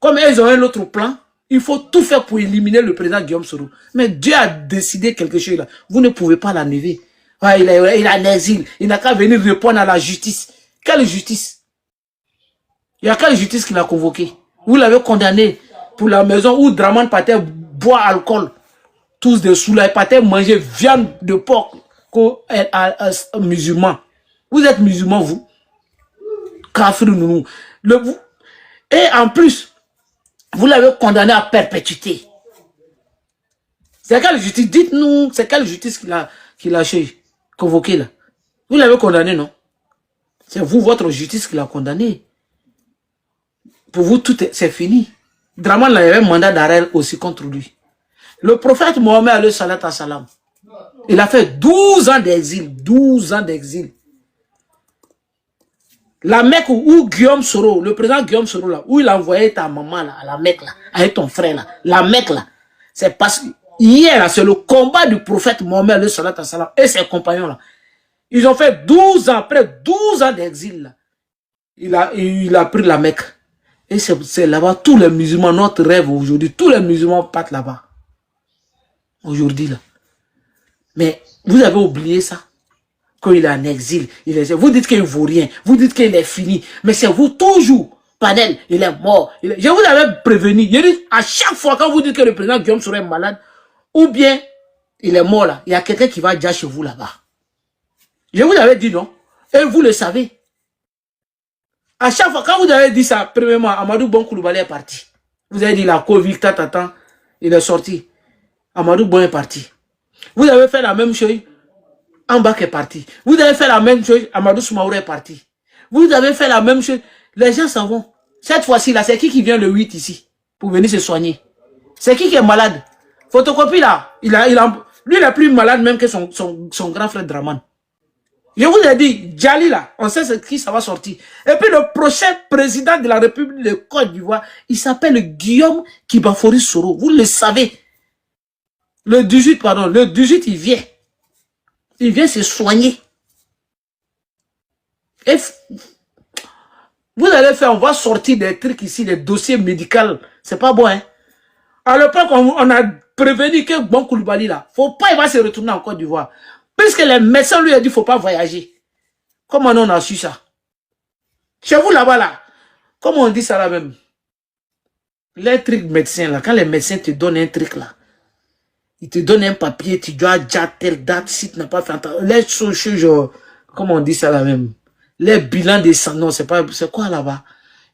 Comme ils ont un autre plan, il faut tout faire pour éliminer le président Guillaume Soro. Mais Dieu a décidé quelque chose là. Vous ne pouvez pas l'enlever. Ouais, il est en exil. Il n'a qu'à venir répondre à la justice. Quelle justice? Il y a quelle justice qu'il a convoqué? Vous l'avez condamné pour la maison où Dramane partait boire alcool. Tous des sous-là, ils partaient manger viande de porc musulman. Vous êtes musulman, vous? Kafir, nous. Et en plus, vous l'avez condamné à perpétuité. C'est quelle justice? Dites-nous, c'est quelle justice qu'il a convoqué là? Vous l'avez condamné, non? C'est vous, votre justice, qui l'a condamné. Pour vous, tout c'est fini. Dramane avait un mandat d'arrêt aussi contre lui. Le prophète Mohammed alayhi salat salam, il a fait 12 ans d'exil. 12 ans d'exil. La Mecque où Guillaume Soro, le président Guillaume Soro, là, où il a envoyé ta maman là, à la Mecque, là, avec ton frère, là, la Mecque, là, c'est parce que hier, là, c'est le combat du prophète Mohammed, le salat à salam, et ses compagnons, là. Ils ont fait 12 ans, après 12 ans d'exil, là. Il a pris la Mecque. Et c'est là-bas, tous les musulmans, notre rêve aujourd'hui, tous les musulmans partent là-bas. Aujourd'hui, là. Mais vous avez oublié ça. Quand il est en exil, vous dites qu'il ne vaut rien, vous dites qu'il est fini, mais c'est vous toujours. Panel, il est mort. Je vous avais prévenu. Je dis, à chaque fois quand vous dites que le président Guillaume serait malade, ou bien il est mort là, il y a quelqu'un qui va déjà chez vous là-bas. Je vous avais dit non, et vous le savez. À chaque fois, quand vous avez dit ça, premièrement, Amadou Bon Koulibaly est parti. Vous avez dit la Covid, il est sorti. Amadou Bon est parti. Vous avez fait la même chose. Ambak est parti. Vous avez fait la même chose, Amadou Soumaouré est parti. Vous avez fait la même chose, les gens s'en vont. Cette fois-ci, là, c'est qui vient le 8 ici pour venir se soigner? C'est qui est malade? Photocopie, là, lui, il est plus malade même que son grand frère Draman. Je vous ai dit, Djali, là, on sait ce qui ça va sortir. Et puis le prochain président de la République de Côte d'Ivoire, il s'appelle Guillaume Kibafori Soro. Vous le savez. Le 18, pardon, le 18, il vient. Il vient se soigner. Et vous allez faire, on va sortir des trucs ici, des dossiers médicaux. C'est pas bon, hein. À l'époque, on a prévenu que Bon Koulibaly là, faut pas, il va se retourner en Côte d'Ivoire. Puisque les médecins lui ont dit, faut pas voyager. Comment on a su ça? Chez vous là-bas là, comment on dit ça là même? Les trucs médecins là, quand les médecins te donnent un truc là, ils te donnent un papier, tu dois déjà telle date, si tu n'as pas fait attention. Les choses, comment on dit ça là même? Les bilans des sang, non, c'est pas, c'est quoi là-bas?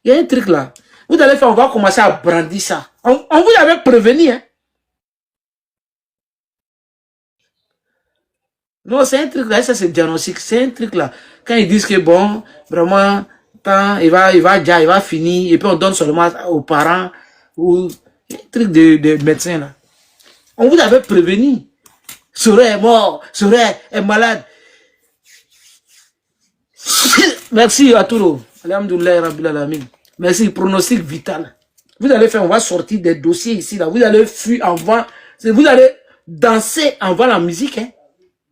Il y a un truc là. Vous allez faire, on va commencer à brandir ça. On vous avait prévenu, hein? Non, c'est un truc là, ça c'est diagnostic, c'est un truc là. Quand ils disent que bon, vraiment, il va finir, et puis on donne seulement aux parents, ou un truc de médecin là. On vous avait prévenu. Soro est mort, Soro est malade. Merci à tous. Alhamdoulilah Rabbil Alamin. Merci, pronostic vital. Vous allez faire, on va sortir des dossiers ici, là. Vous allez fuir avant, vous allez danser avant la musique, hein.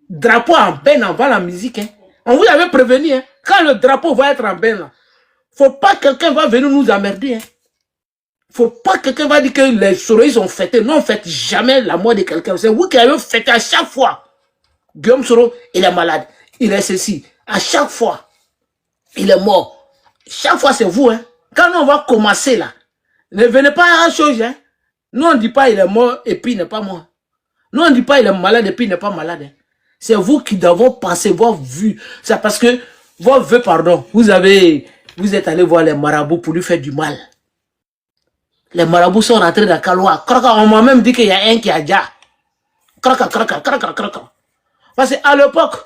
Drapeau en benne avant la musique, hein. On vous avait prévenu, hein. Quand le drapeau va être en benne, là, faut pas que quelqu'un va venir nous emmerder, hein. Faut pas que quelqu'un va dire que les Soroïs ont fêté. Non, on ne fête jamais la mort de quelqu'un. C'est vous qui avez fêté à chaque fois. Guillaume Soro, il est malade. Il est ceci. À chaque fois, il est mort. Chaque fois, c'est vous, hein. Quand on va commencer là, ne venez pas à la chose, hein. Nous, on ne dit pas il est mort et puis il n'est pas mort. Nous, on ne dit pas il est malade et puis il n'est pas malade, hein. C'est vous qui devez penser, votre vue. C'est parce que, votre vœu, pardon, vous êtes allé voir les marabouts pour lui faire du mal. Les marabouts sont rentrés dans Kaloa. On m'a même dit qu'il y a un qui a déjà. Parce qu'à l'époque,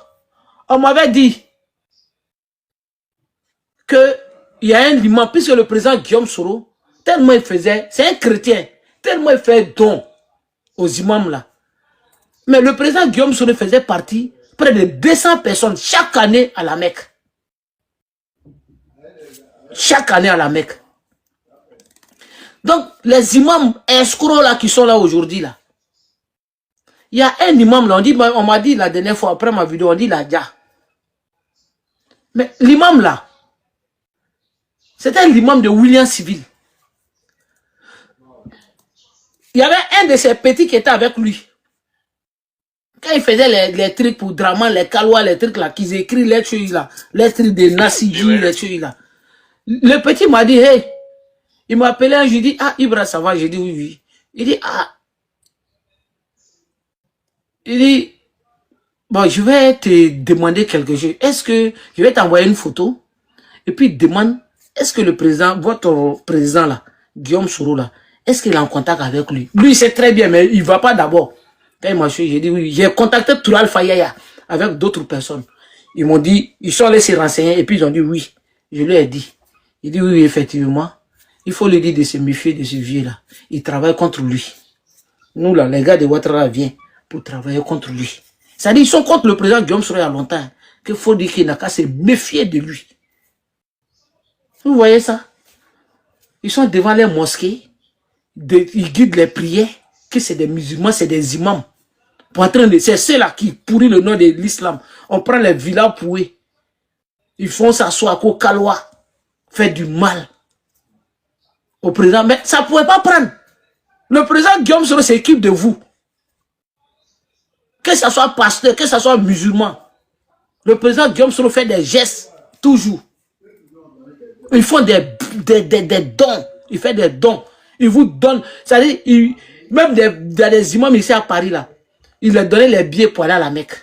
on m'avait dit qu'il y a un imam, puisque le président Guillaume Soro, tellement il faisait, c'est un chrétien, tellement il fait don aux imams là. Mais le président Guillaume Soro faisait partie, près de 200 personnes chaque année à la Mecque. Chaque année à la Mecque. Donc, les imams escrocs là qui sont là aujourd'hui là. Il y a un imam là, on m'a dit la dernière fois après ma vidéo, on dit la Dja. Mais l'imam là, c'était l'imam de William Civil. Il y avait un de ses petits qui était avec lui. Quand il faisait les trucs pour Draman, les Kalois, les trucs là, qu'ils écrivent les trucs là, les trucs de Nassidji, les trucs là. Le petit m'a dit, hey, il m'a appelé, je lui dis, ah, Ibra, ça va? J'ai dit, oui, oui. Il dit, ah. Il dit, bon, je vais te demander quelque chose. Est-ce que je vais t'envoyer une photo? Et puis, il demande, est-ce que le président, votre président là, Guillaume Soro là, est-ce qu'il est en contact avec lui? Lui, il sait très bien, mais il ne va pas d'abord. Quand il m'a dit, j'ai dit, oui, j'ai contacté Toural Fayaya avec d'autres personnes. Ils m'ont dit, ils sont allés se renseigner, et puis ils ont dit, oui. Je lui ai dit. Il dit, oui, effectivement. Il faut lui dire de se méfier de ce vieux-là. Il travaille contre lui. Nous, là, les gars de Ouattara viennent pour travailler contre lui. C'est-à-dire, ils sont contre le président Guillaume Soro il y a longtemps. Qu'il faut dire qu'il n'a qu'à se méfier de lui. Vous voyez ça? Ils sont devant les mosquées, ils guident les prières, que c'est des musulmans, c'est des imams. Pour en train de... C'est ceux-là qui pourrissent le nom de l'islam. On prend les villas pour eux. Ils font s'asseoir au calois, faire du mal au président. Mais ça ne pouvait pas prendre. Le président Guillaume Soro s'occupe de vous. Que ce soit pasteur, que ce soit musulman. Le président Guillaume Soro fait des gestes, toujours. Ils font des dons. Il fait des dons. Il vous donne. C'est-à-dire, même des imams ici à Paris, là, il leur donnait les billets pour aller à la Mecque.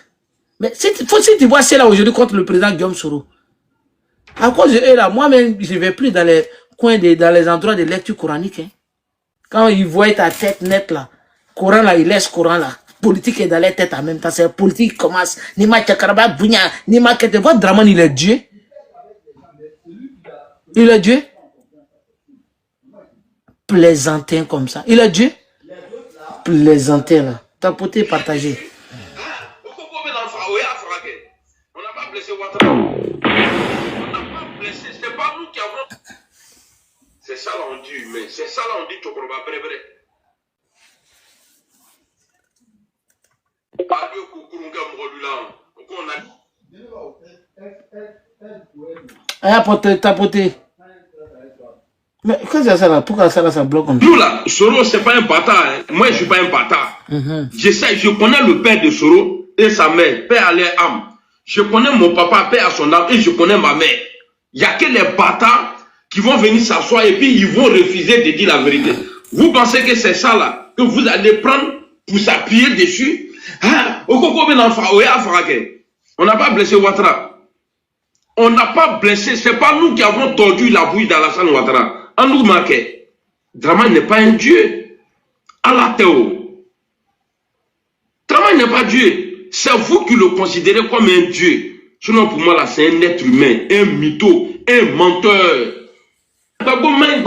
Mais si tu vois cela aujourd'hui contre le président Guillaume Soro, à cause de eux, là, moi-même, je ne vais plus dans les coins, dans les endroits de lecture coranique. Hein. Quand ils voient ta tête nette, là, Coran, là, ils laissent Coran, là. Politique est dans les têtes en même temps. C'est politique qui commence. Nima Tchakaraba, Bounya, Nima Kete. Votre Draman, il est Dieu. Il est Dieu. Plaisantin comme ça. Il est Dieu. Plaisantin, là. Tapoter, partager.
On n'a pas blessé Ouattara. On n'a pas blessé. C'est pas nous qui avons. C'est ça là on dit, mais c'est ça là on dit Chokoroba Bré.
Tapoter. Mais qu'est-ce que c'est ça là? Pourquoi ça là ça bloque comme ça?
Nous là, Soro c'est pas un bâtard. Hein. Moi je suis pas un bâtard. Je connais le père de Soro et sa mère, père à leur âme. Je connais mon papa, père à son âme et je connais ma mère. Il n'y a que les bâtards qui vont venir s'asseoir et puis ils vont refuser de dire la vérité. Vous pensez que c'est ça là que vous allez prendre pour s'appuyer dessus? On n'a pas blessé Ouattara. On n'a pas blessé. C'est pas nous qui avons tordu la bouille d'Alassane Ouattara. En nous marquait. Dramane n'est pas un dieu. Allah Théo. Dramane n'est pas Dieu. C'est vous qui le considérez comme un dieu. Sinon pour moi là c'est un être humain, un mytho, un menteur. Gbagbo-Maï,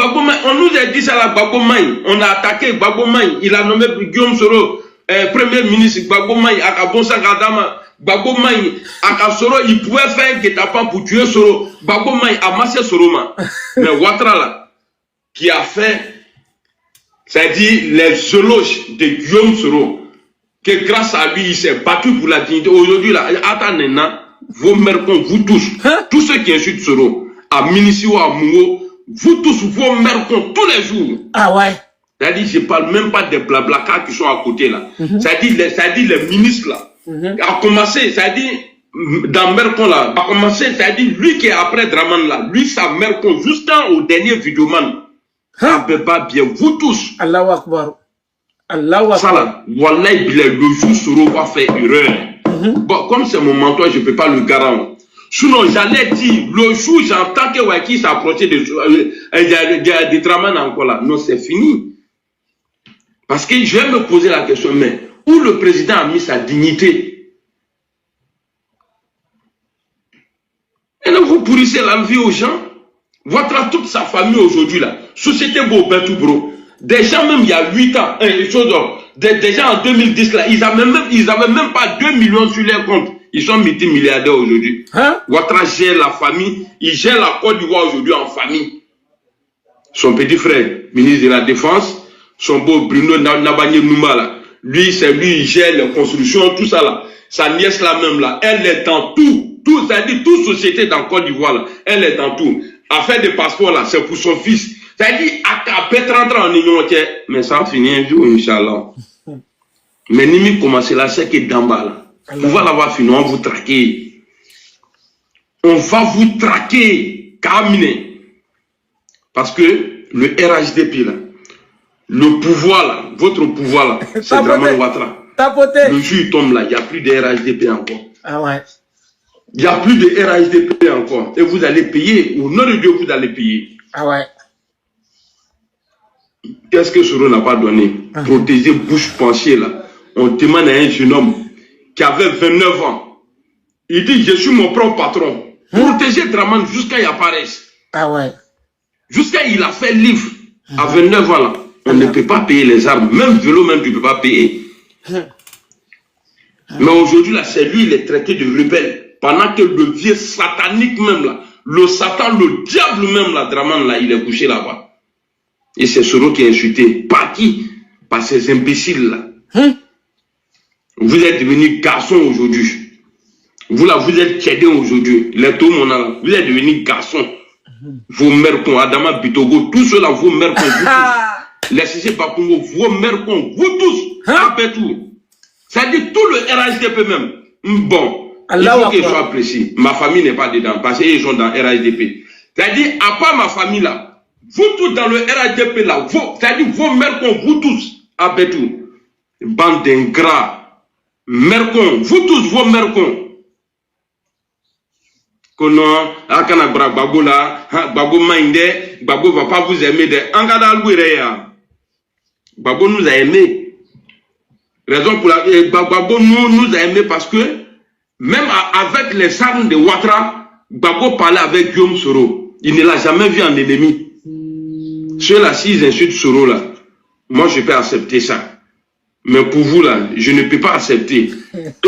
on nous a dit ça là, Gbagbo-Maï. On a attaqué Gbagbo-Maï. Il a nommé Guillaume Soro Premier ministre. Gbagbo-Maï, Akabonsa Kadama. Gbagbo-Maï, Akasoro, il pouvait faire un guet-apens pour tuer Soro. Gbagbo-Maï a massé Soroma. Mais Ouattara là, qui a fait, c'est-à-dire les éloges de Guillaume Soro, que grâce à lui, il s'est battu pour la dignité. Aujourd'hui là, attendez, vos mercons, vous tous, tous ceux qui insultent Soro, à Minisi ou à Mungo, vous tous, vos mercons, tous les jours.
Ah ouais.
C'est-à-dire, je ne parle même pas des blablacards qui sont à côté là. C'est-à-dire les ministres là. A commencé, c'est-à-dire, dans Mercon là, a commencé, c'est-à-dire, lui qui est après Dramane là, lui, sa Mercon, jusqu'au dernier vidéoman. Ça ne peut pas bien, vous tous.
Allahu Akbar. Allahu Akbar.
Ça là, Wallahi, le jour Soro va faire erreur. Bon, comme c'est mon mentor, je ne peux pas le garantir. Sinon, j'allais dire, le jour j'entends que Waki s'approchait de Dramane encore là. Non, c'est fini. Parce que je vais me poser la question, mais où le président a mis sa dignité? Et là, vous pourrissez la vie aux gens. Votre toute sa famille aujourd'hui là, Société Bobentou Bro, des gens même il y a 8 ans, des gens en 2010 là, ils avaient même pas 2 millions sur leur compte. Ils sont multimilliardaires aujourd'hui. Ouattara gère la famille, il gère la Côte d'Ivoire aujourd'hui en famille. Son petit frère, ministre de la Défense, son beau Bruno Nabanye Nouma là, lui, c'est lui, il gère les constructions, tout ça là. Sa nièce là même là, elle est dans tout, c'est-à-dire toute société dans Côte d'Ivoire là, elle est dans tout. Affaire de passeport là, c'est pour son fils. C'est-à-dire, à 30 ans en union, mais ça va finir un jour, Inch'Allah. Mais Nimi commence là, c'est que d'en bas là. On va l'avoir fini, on va vous traquer. On va vous traquer, Kamine. Parce que le RHDP là, le pouvoir là, votre pouvoir là, c'est Dramane Ouattara. Le jour il tombe là, il n'y a plus de RHDP encore.
Ah ouais.
Il n'y a plus de RHDP encore. Et vous allez payer, au nom de Dieu, vous allez payer.
Ah ouais.
Qu'est-ce que Soro n'a pas donné? Protéger bouche penchée là. On demande à un jeune homme qui avait 29 ans. Il dit, je suis mon propre patron. Protéger Dramane jusqu'à il apparaisse.
Ah ouais.
Jusqu'à il a fait livre. À 29 ans là. On ne peut pas payer les armes. Même vélo, même tu ne peux pas payer. Mais aujourd'hui là, c'est lui, il est traité de rebelle. Pendant que le vieux satanique même là, Le Satan, le diable même, la Draman, là, il est couché là-bas. Et c'est Soro qui est insulté. Par qui? Par ces imbéciles-là. Vous êtes devenus garçons aujourd'hui. Vous là, vous êtes tièdés aujourd'hui. Les tout mon là, vous êtes devenus garçons. Vos mères cons, Adama Bitogo, tous ceux-là, vos mères cons, vous tous. Les Sissé Bakongo, vos mères cons, vous tous. Après tout. C'est-à-dire tout le RHDP même. Bon, il faut que je sois précis. Ma famille n'est pas dedans parce qu'ils sont dans RHDP. C'est-à-dire, à part ma famille là, vous tous dans le RHDP là, c'est-à-dire vos mères cons, vous tous. Après tout. Bande d'ingrats. Mercon, vous tous vos mercons. Konon, akana Gbagbo là, Gbagbo mainde, Gbagbo va pas vous aimer de Angada Albureya. Gbagbo nous a aimés. Raison pour laquelle Gbagbo nous a aimés parce que même avec les armes de Ouattara, Gbagbo parlait avec Guillaume Soro. Il ne l'a jamais vu en ennemi. Ceux-là, s'ils insultent Soro là, moi je peux accepter ça. Mais pour vous là, je ne peux pas accepter.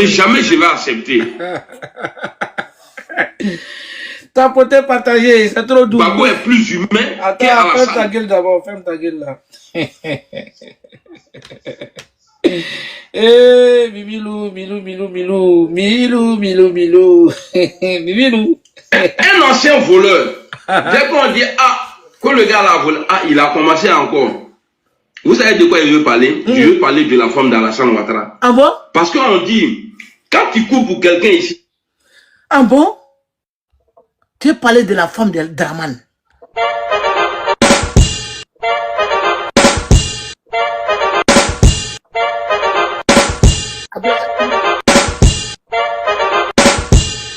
Et jamais je vais accepter.
Tapoter, partager, c'est trop doux.
Gbagbo est plus humain.
Attends, ferme ta gueule d'abord, ferme ta gueule là. Eh, Milou, Milou.
Un ancien voleur. Dès qu'on dit, que le gars là volé, il a commencé encore. Vous savez de quoi il veut parler? Je veux parler de la femme d'Alassane Ouattara.
Ah bon?
Parce qu'on dit, quand tu cours pour quelqu'un ici.
Ah bon? Tu veux parler de la femme de Draman?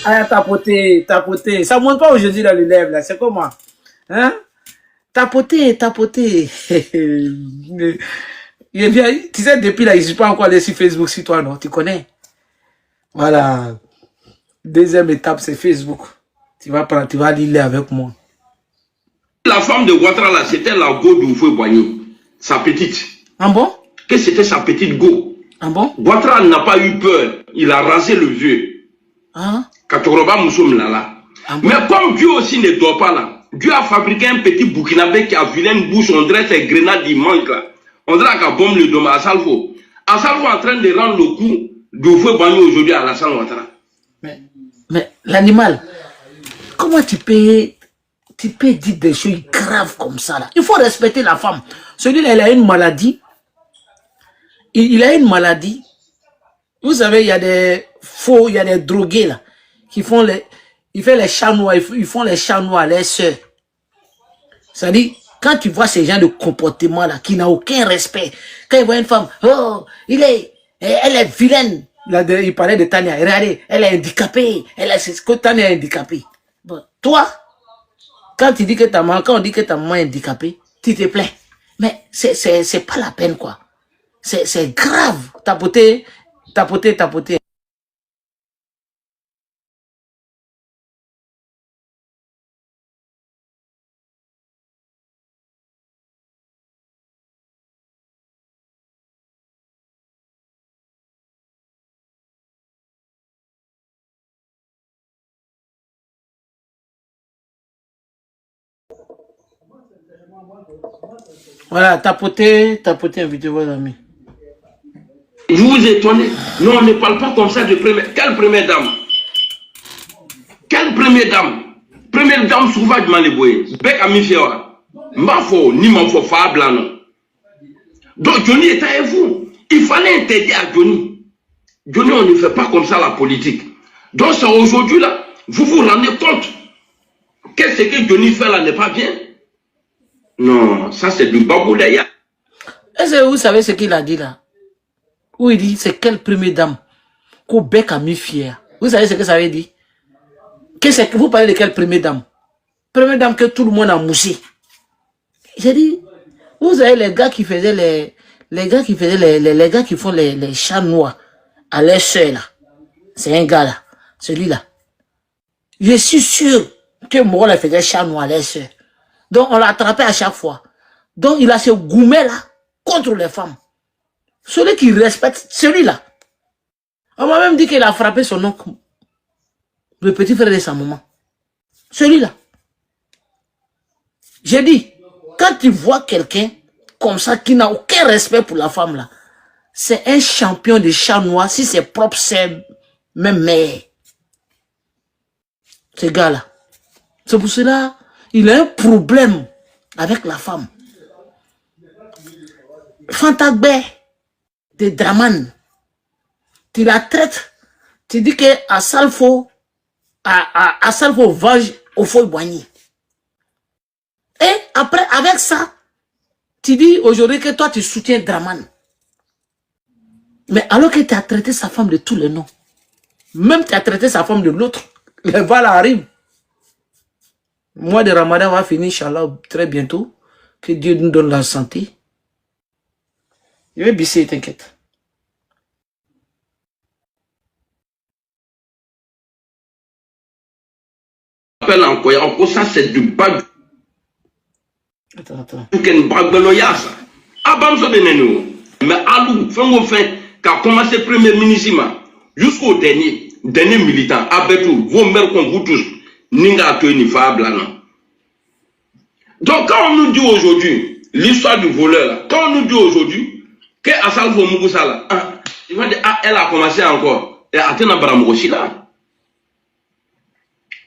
Ah, tapoter. Ça ne monte pas aujourd'hui dans le lèvre là, c'est comment? Hein? Tapoter. Tu sais, depuis là, je ne suis pas encore allé sur Facebook sur toi, non? Tu connais? Voilà. Deuxième étape, c'est Facebook. Tu vas lire avec moi.
La femme de Ouattara, là, c'était la go d'Oufoué Boigny. Sa petite.
Ah bon?
Que c'était sa petite go.
Ah bon?
Ouattara n'a pas eu peur. Il a rasé le vieux.
Ah?
Katoroba Moussoum là. Ah bon? Mais comme Dieu aussi ne dort pas là, Dieu a fabriqué un petit Burkinabé qui a vilaine bouche, on dirait ses grenades immenses là. On dirait qu'à bombe le dôme à Salfo. À Salfo en train de rendre le coup d'Oufoué Boigny aujourd'hui à Alassane Ouattara.
Mais l'animal, comment tu peux dire des choses graves comme ça là? Il faut respecter la femme. Celui-là, il a une maladie. Il a une maladie. Vous savez, il y a des faux, il y a des drogués là, qui font ils font les chats noirs, ils font les chats noirs à leurs sœurs. C'est-à-dire, quand tu vois ces gens de comportement là, qui n'a aucun respect, quand ils voient une femme, oh, elle est vilaine. Là, il parlait de Tania, regardez, elle est handicapée, c'est que Tania est handicapée. Bon, toi, quand tu dis que quand on dit que ta maman est handicapée, tu te plains. Mais c'est pas la peine quoi. C'est grave. Tapoter. Voilà, tapoter, invitez vos amis.
Vous vous étonnez? Non, on ne parle pas comme ça de première. Quelle première dame? Quelle première dame? Première dame sauvage Maléboué. Bec à mi fiora. Mafo, ni m'en fable non. Donc Johnny est avec vous. Il fallait interdire à Johnny. Johnny, on ne fait pas comme ça la politique. Donc c'est aujourd'hui là, vous vous rendez compte que ce que Johnny fait là n'est pas bien? Non, ça c'est du babou d'ailleurs.
Est-ce que vous savez ce qu'il a dit là? Où il dit, c'est quelle première dame qu'au bec a mis fier. Vous savez ce que ça veut dire? Que vous parlez de quelle première dame? Première dame que tout le monde a moussé. J'ai dit, vous savez les gars qui faisaient les gars qui font les chats noirs à leur soeur là. C'est un gars là, celui-là. Je suis sûr que moi, il faisait chat noir à leur soeur. Donc on l'a attrapé à chaque fois. Donc il a ce gourmet là contre les femmes. Celui qui respecte, celui-là. On m'a même dit qu'il a frappé son oncle, le petit frère de sa maman. Celui-là. J'ai dit, quand tu vois quelqu'un comme ça qui n'a aucun respect pour la femme là, c'est un champion de chat noir, si c'est propre, c'est même mère. Ce gars-là. C'est pour cela, il a un problème avec la femme. Fantagbe de Draman, tu la traites, tu dis que à Salfo venge au faux boigny. Et après, avec ça, tu dis aujourd'hui que toi tu soutiens Draman. Mais alors que tu as traité sa femme de tous les noms, même tu as traité sa femme de l'autre, les balles arrivent. Le mois de Ramadan va finir, Inch'Allah, très bientôt. Que Dieu nous donne la santé. Je vais bisser, t'inquiète.
Encore ça, c'est du bas.
Attends.
Mais Alou, fin, qui a commencé premier ministre, jusqu'au dernier militant, Abetou, vos mères comme vous tous, Ninga Tony Fablana. Donc, quand on nous dit aujourd'hui, l'histoire du voleur, là, quand on nous dit aujourd'hui, que Assalfo Mugusala, elle a commencé encore, et Atena Bramrochila.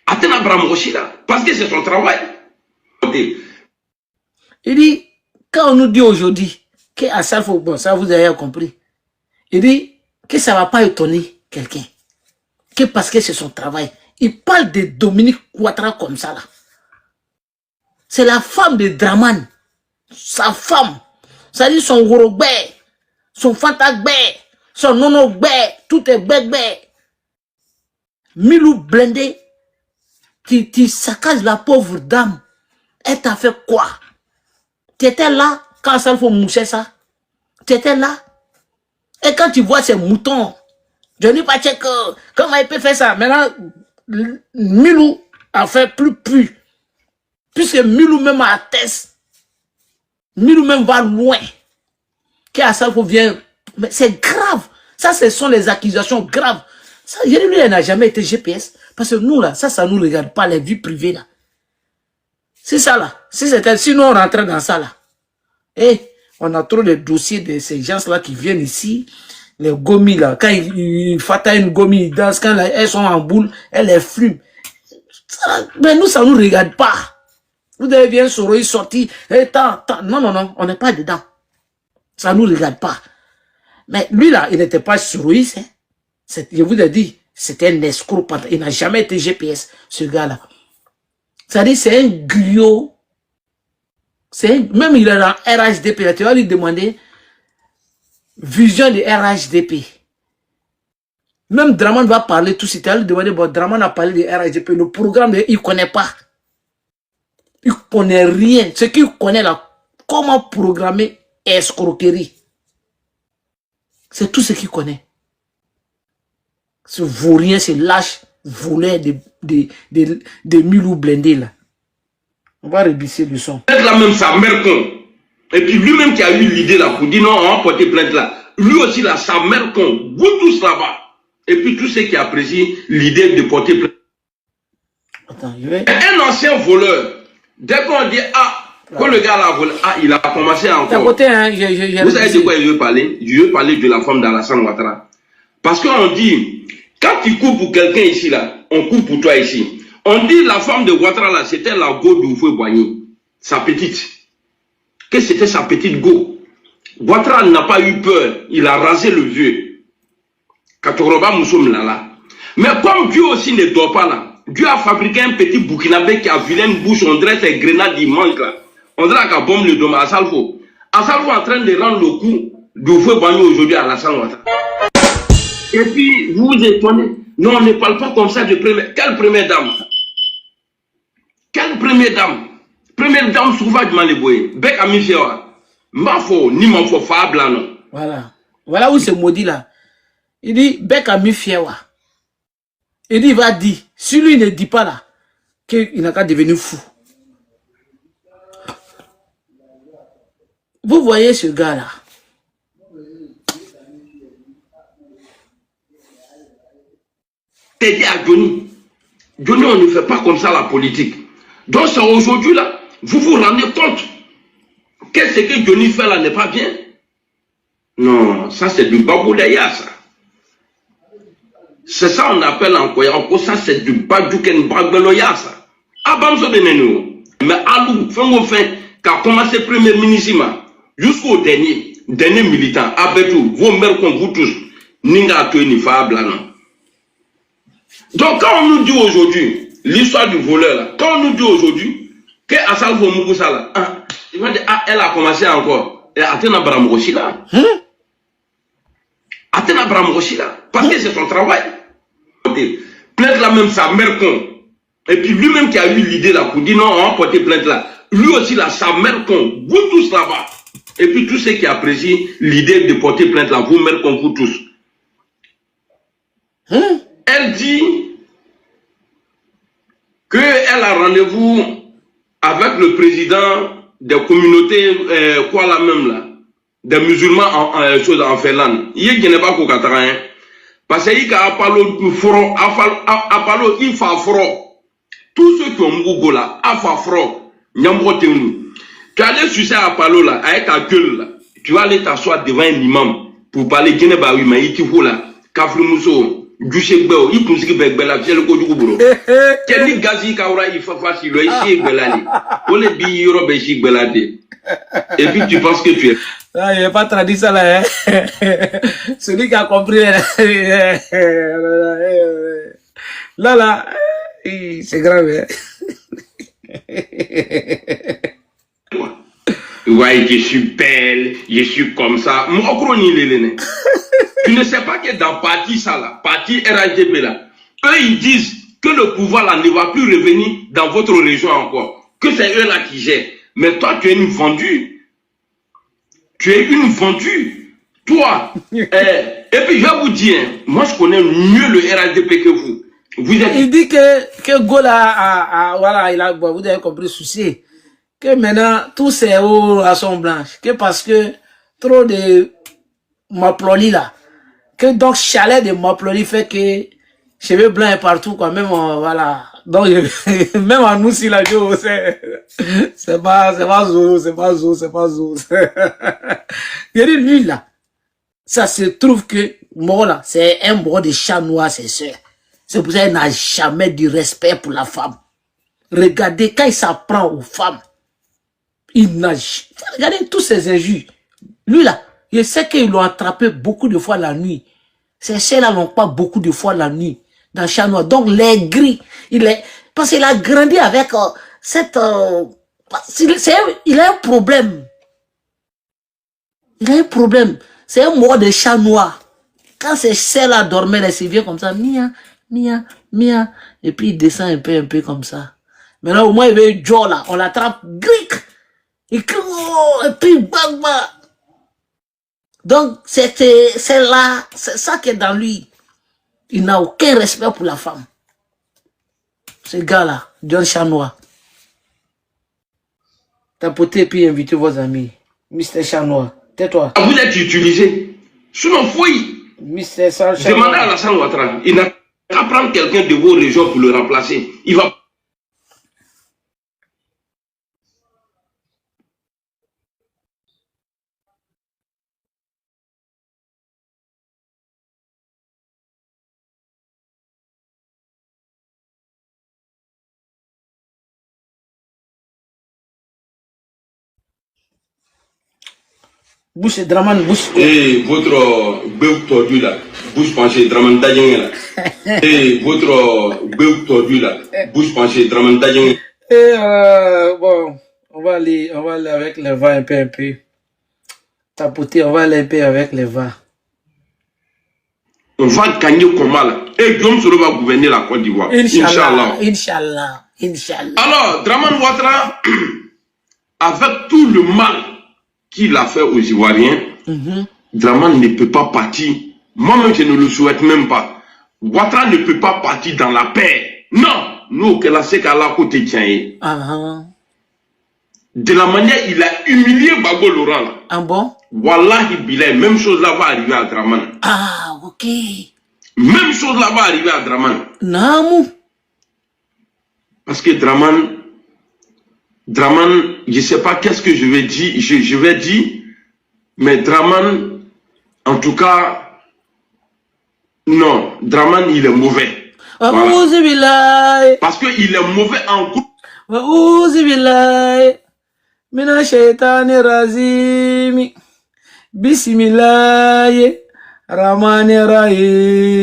Atena Bramrochila, parce que c'est son travail.
Il dit, quand on nous dit aujourd'hui que Assalfo, bon, ça vous avez compris, il dit que ça ne va pas étonner quelqu'un, que parce que c'est son travail. Il parle de Dominique Ouattara comme ça là. C'est la femme de Draman, sa femme, ça dit son Gorobé, son Fantagbe, son Nonobé, tout est bébé. Milou blindé, tu saccages la pauvre dame. Elle t'a fait quoi? Tu étais là quand ça faut moucher ça. Tu étais là. Et quand tu vois ces moutons, je ne dis pas que comment il peut faire ça. Maintenant, Milou a fait plus. Puisque Milou même atteste. Milou même va loin. Qu'Assalfo vient. Mais c'est grave. Ça, ce sont les accusations graves. Ça, lui, elle n'a jamais été GPS. Parce que nous, là, ça nous regarde pas, les vies privées, là. C'est ça, là. Sinon, on rentrait dans ça, là. Et on a trop de dossiers de ces gens-là qui viennent ici. Les gomis, là. Quand ils fata une gomi, ils dansent. Quand elles sont en boule, elles les fument. Mais nous, ça nous regarde pas. Vous devez bien sortir. Non, on n'est pas dedans. Ça nous regarde pas. Mais lui, là, il n'était pas Souroïs. Hein. Je vous ai dit, c'était un escroc. Il n'a jamais été GPS, ce gars-là. C'est-à-dire, c'est un griot. Même il est dans RHDP. Là, tu vas lui demander vision de RHDP. Même Draman va parler tout de suite. Tu vas lui demander, bon, Draman a parlé de RHDP. Le programme, il ne connaît pas. Il ne connaît rien. Ce qu'il connaît là, comment programmer escroquerie. C'est tout ce qu'il connaît. Ce vaurien, ce lâche voleur de Milou blindé là. On va rebisser le son.
Là même sa mère con. Et puis lui-même qui a eu l'idée là pour dire non, on va porter plainte là. Lui aussi là, sa mère con. Vous tous là-bas. Et puis tous ceux qui apprécient l'idée de porter plainte.
Attends,
Un ancien voleur. Dès qu'on dit quand le gars l'a volé, il a commencé encore.
Côté, hein,
vous savez de quoi je veux parler? Je veux parler de la femme d'Alassane Ouattara. Parce qu'on dit, quand tu coupes pour quelqu'un ici là, on coupe pour toi ici. On dit la femme de Ouattara là, c'était la go d'Oufoué Boigny, sa petite. Que c'était sa petite go. Ouattara n'a pas eu peur, il a rasé le vieux. Katoroba Moussoum là. Mais comme Dieu aussi ne dort pas là, Dieu a fabriqué un petit Burkinabé qui a vilaine bouche, on dirait ses grenades, il manque là. On dirait qu'à bombe le dôme à Salfo. À Salfo en train de rendre le coup d'Oufoué Boigny aujourd'hui à Alassane Ouattara. Et puis, vous vous étonnez. Non, on ne parle pas comme ça de première. Quelle première dame? Quelle première dame? Première dame sauvagement les boyés. Bec à mi-fiewa. Mafo, ni mafo fable non.
Voilà. Voilà où c'est maudit là. Il dit, bec à mi-fiewa. Il dit, il va dire. Si lui ne dit pas là, qu'il n'a qu'à devenir fou. Vous voyez ce gars là.
T'es dit à Johnny. Johnny, on ne fait pas comme ça la politique. Donc c'est aujourd'hui là, vous vous rendez compte que ce que Johnny fait là n'est pas bien. Non, ça c'est du baboudaya ça. C'est ça on appelle en Koyako, ça c'est du badouken bagbeloya ça. Abamso de Neno. Mais Alou, fin, qui a commencé premier ministre jusqu'au dernier militant, Abetou, vos mères comme vous tous, Ninga Tueni Fabla non. Donc quand on nous dit aujourd'hui, l'histoire du voleur là, quand on nous dit aujourd'hui, que Assal Fomoussa là, ils vont dire, elle a commencé encore. Et Atena Bramroshi là. Atena Bramroshi là. Parce que c'est son travail. Plainte là même sa mère con. Et puis lui-même qui a eu l'idée là pour dire non, on va porter plainte là. Lui aussi là, sa mère con. Vous tous là-bas. Et puis tous ceux qui apprécient l'idée de porter plainte là, vous mère con, vous tous. Elle dit qu'elle a rendez-vous avec le président des communautés, quoi là même là, des musulmans en Finlande. Il n'y a pas qu'au Qatar, parce qu'il y a Apalo, il faut fro. Tous ceux qui ont Mougo là, Afa fro, Nyambo Tenu. Tu allais sur ça Apalo là, avec ta gueule là, tu vas aller t'asseoir devant un imam pour parler Guinée Baoui, mais il t'y faut là, Kafri Mousso. Dushekbeo, il pense que Bela, c'est le code du boulot. Quel gazi kaura il faut faire si le ici Belali. Pour les billes, Robéchi Belade. Et puis tu penses que tu es.
Ah, il n'y a pas traduit ça là, hein. Celui qui a compris. Là, c'est grave, hein.
Ouais, je suis belle, je suis comme ça. Tu ne sais pas que dans parti ça là, parti RHDP là, eux ils disent que le pouvoir là ne va plus revenir dans votre région encore. Que c'est eux là qui gèrent. Mais toi tu es une vendue. Tu es une vendue. Toi. Et puis je vais vous dire, moi je connais mieux le RHDP que vous.
Il dit que Gola voilà, il a, bon, vous avez compris souci. Que maintenant, tous ces hauts à son blanche. Que parce que trop de Maploli là. Que donc chalet de Maploli fait que cheveux blancs partout, quoi. Même, voilà. Donc, même en nous, si la Joe, c'est pas zo. Il dit, lui là. Ça se trouve que, moi là, c'est un bord de chat noir, c'est sûr. C'est pour ça qu'il n'a jamais du respect pour la femme. Regardez, quand il s'apprend aux femmes, il nage. Regardez tous ces injures. Lui là, je sais qu'ils l'ont attrapé beaucoup de fois la nuit. Ces chiens-là n'ont pas beaucoup de fois la nuit dans le chat noir. Donc les gris, parce qu'il a grandi avec cette... il a un problème. Il a un problème. C'est un mot de chat noir. Quand ces chiens-là dormaient, il vient comme ça, mia, mia, mia. Et puis il descend un peu comme ça. Maintenant au moins il veut Joe là, on l'attrape, gric. Il crie, oh, et puis bang bang. Donc c'est là, c'est ça qui est dans lui. Il n'a aucun respect pour la femme. Ce gars-là, John Chanois. Tapotez puis invitez vos amis. Mr. Chanois, tais-toi.
Vous êtes utilisé. Sinon, fouille.
Mr. Chanois.
Demandez à Alassane Ouattara. Il n'a qu'à prendre quelqu'un de vos régions pour le remplacer. Il va.
Bouche Draman, bouche.
Et votre bœuf tordu là, bouche penchée, Draman Dajeng là. Et votre bœuf tordu là, bouche penchée, Draman Dajeng.
Et bon, on va aller avec les vins un peu. Tapoter, on va aller un peu avec les vins.
On va gagner comment là. Et Guillaume Soro va gouverner la Côte d'Ivoire. Inch'Allah.
Inch'Allah.
Alors, Draman Ouattara, avec tout le mal qu'il a fait aux Ivoiriens, Draman ne peut pas partir. Moi-même, je ne le souhaite même pas. Ouattara ne peut pas partir dans la paix. Non, nous, que la sec à la côté tient. De la manière, il a humilié Bago Laurent.
Ah bon?
Wallahi Bilay, même chose là va arriver à Draman.
Ah, ok.
Même chose là va arriver à Draman.
Non.
Parce que Draman, je ne sais pas qu'est-ce que je vais dire, je vais dire, mais Draman, en tout cas, non, Draman, il est mauvais. Voilà. Parce qu'il est mauvais en groupe.
Mina shaitani razimi bismillahi rahmani rahimi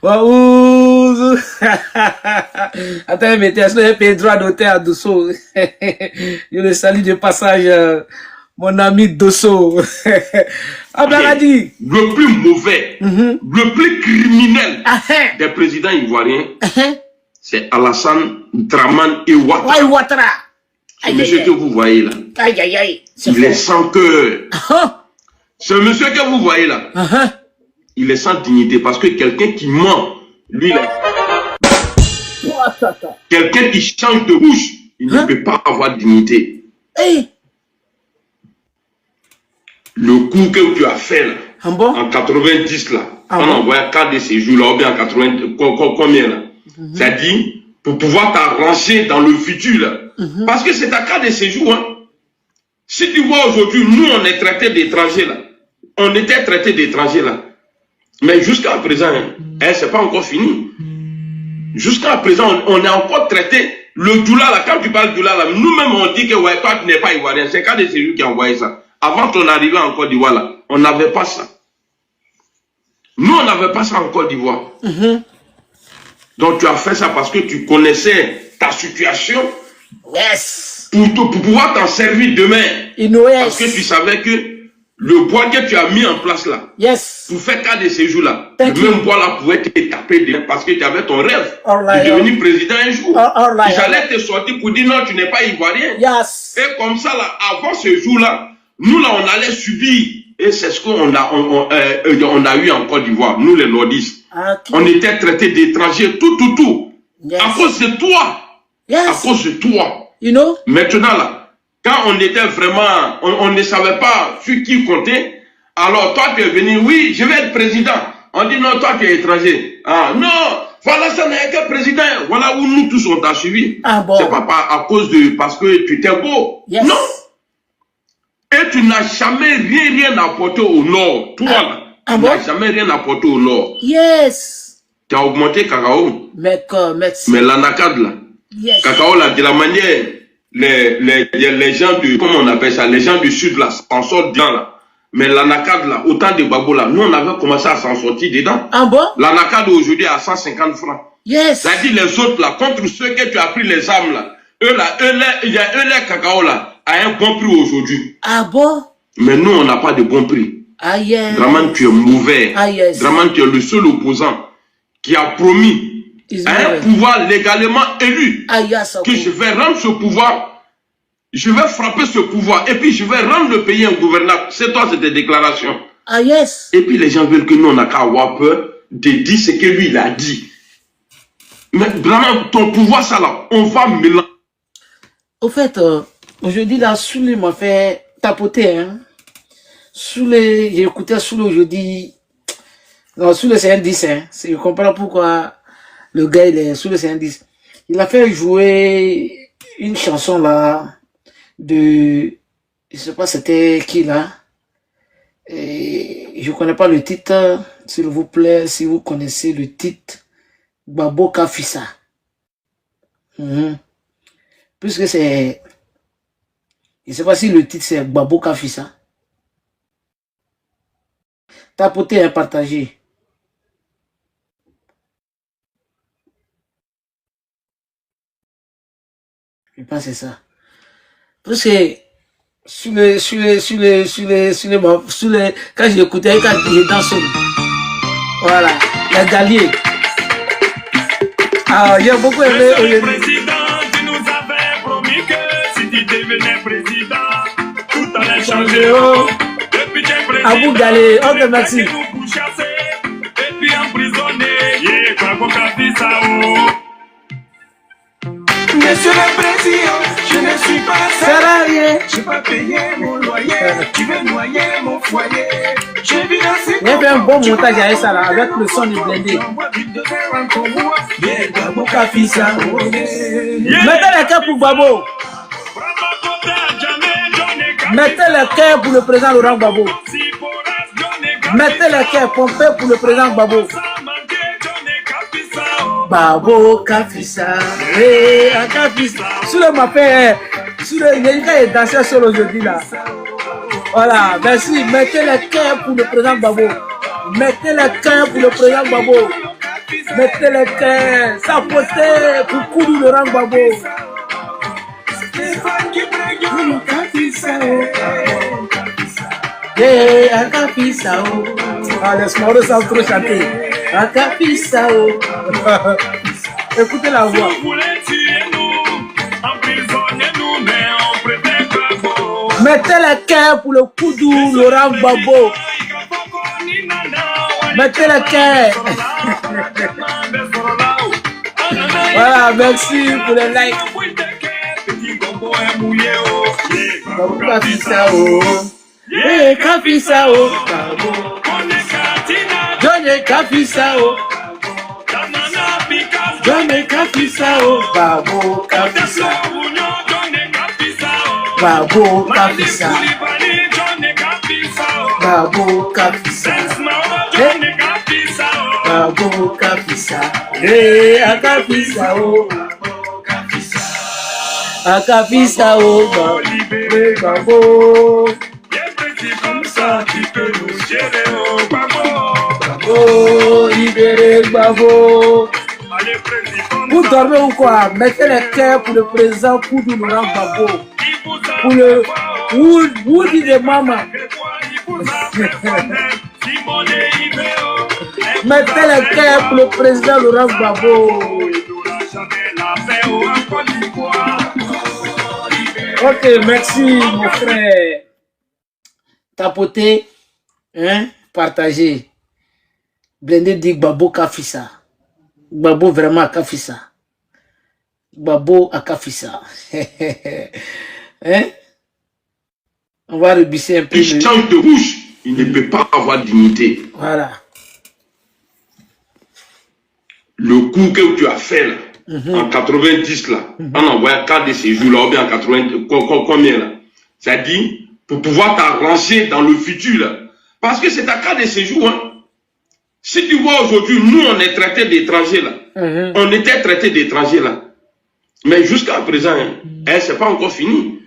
Waouh. Attends, mettez, est-ce que j'ai payé droit d'auteur à Dosso? Je le salue de passage, mon ami Dosso.
Le plus mauvais, le plus criminel des présidents ivoiriens, c'est Alassane Dramane Ouattara. Ce monsieur que vous voyez là, il est sans cœur. Ce monsieur que vous voyez là, il est sans dignité parce que quelqu'un qui ment, lui là, quelqu'un qui change de bouche, il ne peut pas avoir dignité. Le coup que tu as fait là, en 90 là, on envoie 4 de ces jours là, ou bien en 80, combien là? C'est-à-dire, pour pouvoir t'arranger dans le futur là. Parce que c'est ta carte de séjour. Hein. Si tu vois aujourd'hui, nous on est traités d'étrangers là. On était traités d'étrangers là. Mais jusqu'à présent, c'est pas encore fini. Jusqu'à présent, on est encore traité. Le doula là, quand tu parles doula là, nous-mêmes on dit que ouais, toi tu n'es pas ivoirien. C'est carte de séjour qui a envoyé ça. Avant ton arrivée en Côte d'Ivoire là, on n'avait pas ça. Nous on n'avait pas ça en Côte d'Ivoire. Donc tu as fait ça parce que tu connaissais ta situation.
Yes.
Pour pouvoir t'en servir demain. Parce que tu savais que le bois que tu as mis en place là, pour faire cas de séjour là, le même bois là pouvait te taper dedans parce que tu avais ton rêve de devenir président un jour. J'allais te sortir pour dire non, tu n'es pas ivoirien. Et comme ça là, avant ce jour là, nous là on allait subir. Et c'est ce qu'on a, on a eu en Côte d'Ivoire, nous les nordistes. On était traités d'étrangers, tout. À cause de toi. À cause de toi.
You know?
Maintenant là, quand on était vraiment, on ne savait pas sur qui compter, alors toi tu es venu, oui, je vais être président. On dit non, toi tu es étranger. Ah non, voilà, ça n'est que président. Voilà où nous tous on t'a suivi. C'est pas à cause de, parce que tu étais beau. Non. Et tu n'as jamais rien apporté au nord. Toi là, tu n'as jamais rien apporté au nord. Tu as augmenté cacao. Mais l'anacade là. Cacao là, de la manière, les gens du, comment on appelle ça, les gens du sud là, s'en sortent bien là. Mais l'anacade là, autant de babos là, nous on avait commencé à s'en sortir dedans. L'anacade aujourd'hui à 150 francs. C'est-à-dire les autres là, contre ceux que tu as pris les armes là, eux là, il y a eux les cacao là, à un bon prix aujourd'hui. Mais nous on n'a pas de bon prix. Draman, tu es mauvais. Draman, tu es le seul opposant qui a promis à un pouvoir légalement élu, que je vais rendre ce pouvoir, je vais frapper ce pouvoir, et puis je vais rendre le pays ingouvernable. C'est toi cette déclaration. Et puis les gens veulent que nous, on n'a qu'à avoir peur de dire ce que lui, il a dit. Mais vraiment, ton pouvoir, ça là, on va mélanger.
Au fait, aujourd'hui, là, Soulé m'a fait tapoter. Hein. Soulé, j'ai écouté Soulé aujourd'hui. Non, Soulé, c'est un 10. Hein. Je comprends pourquoi. Le gars, il est sous le C10. Il a fait jouer une chanson là de, je sais pas c'était qui là. Et je connais pas le titre. S'il vous plaît, si vous connaissez le titre, Babo Kafissa. Puisque c'est, je sais pas si le titre c'est Babo Kafissa. Tapotez et partagez. Je pense que c'est ça. Parce que quand j'écoutais, quand il est dans son. Voilà, la Galier. Ah, j'ai beaucoup aimé.
Monsieur le président, tu nous avais promis que si tu devenais président, tout allait changer. Depuis que président,
Abou Galé, ok, merci.
Nous chasser, et puis emprisonner. Babo Kafissa.
Monsieur le Président, je ne suis pas salarié. Je n'ai pas payé mon loyer. Tu veux noyer mon foyer. J'ai vu danser
Il y avait un bon montage avec ça là, avec le son du blendé.
Babo Kafisa.
Mettez les cœurs pour Babo. Mettez les cœurs pour le président Laurent Gbagbo. Mettez les cœurs pompés pour le président Gbagbo. Babo Kafisa. Kafisa. Sur le mappé, sur le Yéka est dansé sur aujourd'hui là. Voilà, merci. Mettez les cœurs pour le président Gbagbo. Mettez les cœurs pour le président Gbagbo. Mettez les cœurs. Sapoter pour Koudou Laurent Gbagbo. Akafisa. Ah, les Maoris savent trop chanter. Akafisa. Écoutez la voix. Mettez les cœurs pour le Koudou Laurent Gbagbo. Mettez les cœurs. Voilà, merci pour les likes. Babo Kafisa. Kafisa. Johnny Kafisa. Johnny Kafisa. Babo Kafisa. Babo Kafisa. Babo Kafisa. Babo Kafisa. Akafisa. Akafisa. Babo. Comme ça, tu peux nous gérer au Gbagbo. Libérez Gbagbo. Vous dormez ou quoi? Mettez les cœurs pour le président Koudou Laurent Gbagbo. Pour le Woody de Mama. Mettez les cœurs pour le président Laurent Gbagbo. Ok, merci mon frère. Tapoter, hein, partager. Blendé dit Gbagbo Kafisa. Gbagbo vraiment Kafisa. Gbagbo Kafisa. Hein? On va rebisser un peu.
Il change de bouche, il ne peut pas avoir dignité.
Voilà.
Le coup que tu as fait là, en 90 là, en envoyant 4 de ces jours là, ou bien en 80, combien là? Ça dit, pour pouvoir t'arranger dans le futur là. Parce que c'est ta carte de séjour. Hein. Si tu vois aujourd'hui, nous on est traités d'étrangers là. On était traités d'étrangers là. Mais jusqu'à présent, c'est pas encore fini.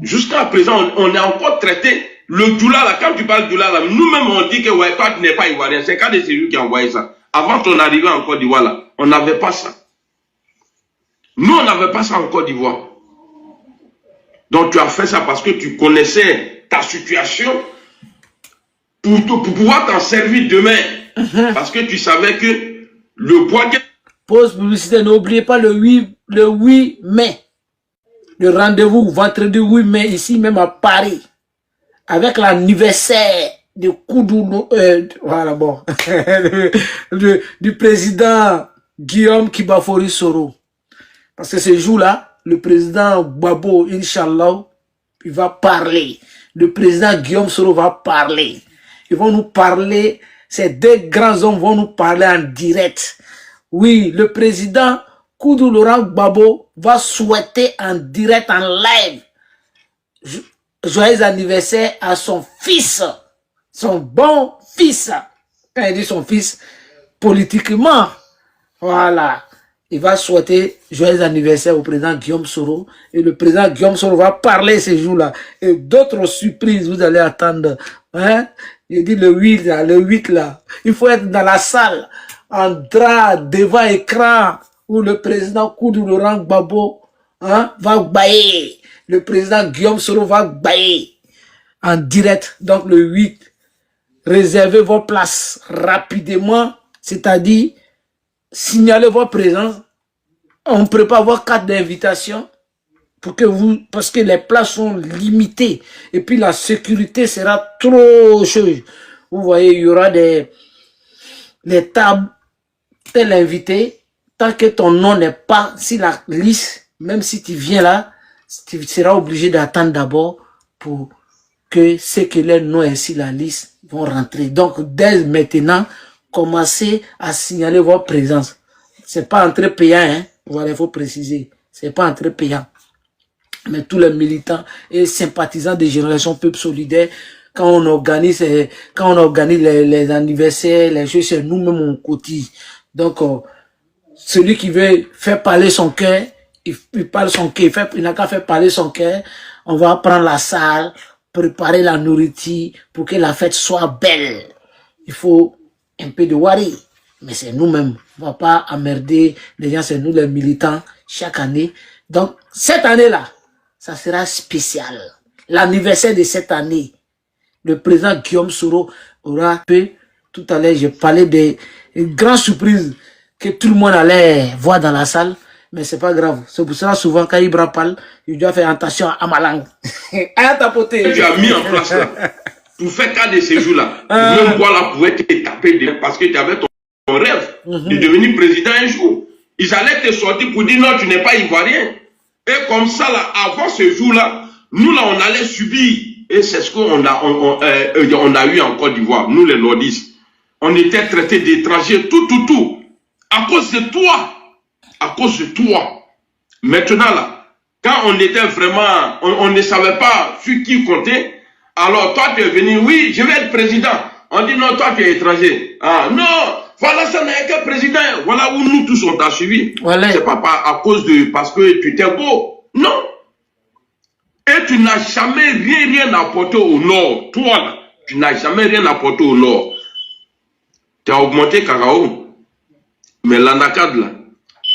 Jusqu'à présent, on est encore traité. Le doula là, quand tu parles doula là, nous-mêmes on dit que ouais, toi tu n'es pas ivoirien. C'est carte de séjour qui a envoyé ça. Avant ton arrivée en Côte d'Ivoire là, on n'avait pas ça. Nous on n'avait pas ça en Côte d'Ivoire. Donc tu as fait ça parce que tu connaissais ta situation pour pouvoir t'en servir demain. Parce que tu savais que le bois...
Pause publicité, n'oubliez pas le 8 mai. Le rendez-vous vendredi 8 mai ici même à Paris. Avec l'anniversaire de Koudou... voilà bon. du président Guillaume Kibafori Soro. Parce que ce jour-là, le président Gbagbo, Inch'Allah, il va parler. Le président Guillaume Soro va parler. Ils vont nous parler, ces deux grands hommes vont nous parler en direct. Oui, le président Koudou Laurent Gbagbo va souhaiter en direct, en live, joyeux anniversaire à son fils, son bon fils. Quand il dit son fils, politiquement, voilà. Il va souhaiter joyeux anniversaire au président Guillaume Soro. Et le président Guillaume Soro va parler ces jours-là. Et d'autres surprises, vous allez attendre. Hein? Il dit le 8 là, le 8 là. Il faut être dans la salle, en drap, devant écran, où le président Koudou Laurent Gbagbo va bailler. Le président Guillaume Soro va bailler en direct. Donc le 8, réservez vos places rapidement, c'est-à-dire signalez votre présence. On prépare vos cartes d'invitation pour que vous, parce que les places sont limitées et puis la sécurité sera trop chaude. Vous voyez, il y aura les tables, tel invité, tant que ton nom n'est pas sur la liste, même si tu viens là, tu seras obligé d'attendre d'abord pour que ce que leur nom est sur la liste, vont rentrer. Donc, dès maintenant, commencez à signaler votre présence. C'est pas entrée payant, hein. Voilà, il faut préciser. C'est pas entrée payant. Mais tous les militants et sympathisants des Générations Peuple Solidaire, quand on organise les anniversaires, les choses, c'est nous-mêmes on cotise. Donc, celui qui veut faire parler son cœur, il parle son cœur, il n'a qu'à faire parler son cœur. On va prendre la salle, préparer la nourriture pour que la fête soit belle. Il faut un peu de wari. Mais c'est nous-mêmes. On ne va pas emmerder les gens, c'est nous les militants chaque année. Donc, cette année-là, ça sera spécial. L'anniversaire de cette année, le président Guillaume Soro aura peu. Tout à l'heure, j'ai parlé des grandes surprises que tout le monde allait voir dans la salle. Mais c'est pas grave. C'est pour ça, souvent, quand Ibra parle, il doit faire attention à ma langue. À tapoter.
Tu as mis en place là, pour faire cas de ces jours-là. Même moi là, pouvais te taper dedans parce que tu avais ton rêve de devenir président un jour. Ils allaient te sortir pour dire non, tu n'es pas ivoirien. Et comme ça, là, avant ce jour-là, nous là, on allait subir. Et c'est ce qu'on a, on a eu en Côte d'Ivoire, nous les nordistes. On était traités d'étrangers, tout. À cause de toi. À cause de toi. Maintenant là, quand on était vraiment, on ne savait pas sur qui compter, alors toi tu es venu, oui, je vais être président. On dit non, toi tu es étranger. Ah non, voilà, ça n'est qu'un président. Voilà où nous tous on t'a suivi. Voilà. C'est pas à cause de, parce que tu étais beau. Non. Et tu n'as jamais rien apporté au Nord. Toi là, tu n'as jamais rien apporté au Nord. Tu as augmenté Cacao. Mais l'anacade là,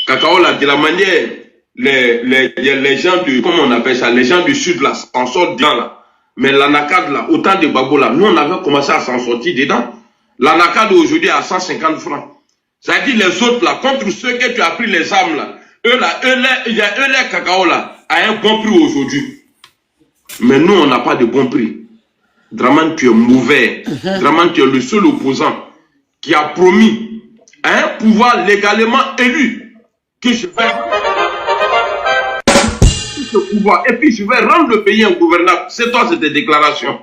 Cacao là, de la manière, les gens du, comment on appelle ça, les gens du sud là, s'en sortent bien là. Mais l'anacade là, autant de Gbagbo là, nous on avait commencé à s'en sortir dedans. L'anacade aujourd'hui à 150 francs. Ça dit les autres là, contre ceux que tu as pris les armes là, eux les Cacao là, à un bon prix aujourd'hui. Mais nous on n'a pas de bon prix. Draman, tu es mauvais. Draman, tu es le seul opposant qui a promis à un pouvoir légalement élu que je vais ce pouvoir et puis je vais rendre le pays ingouvernable. C'est toi cette déclaration.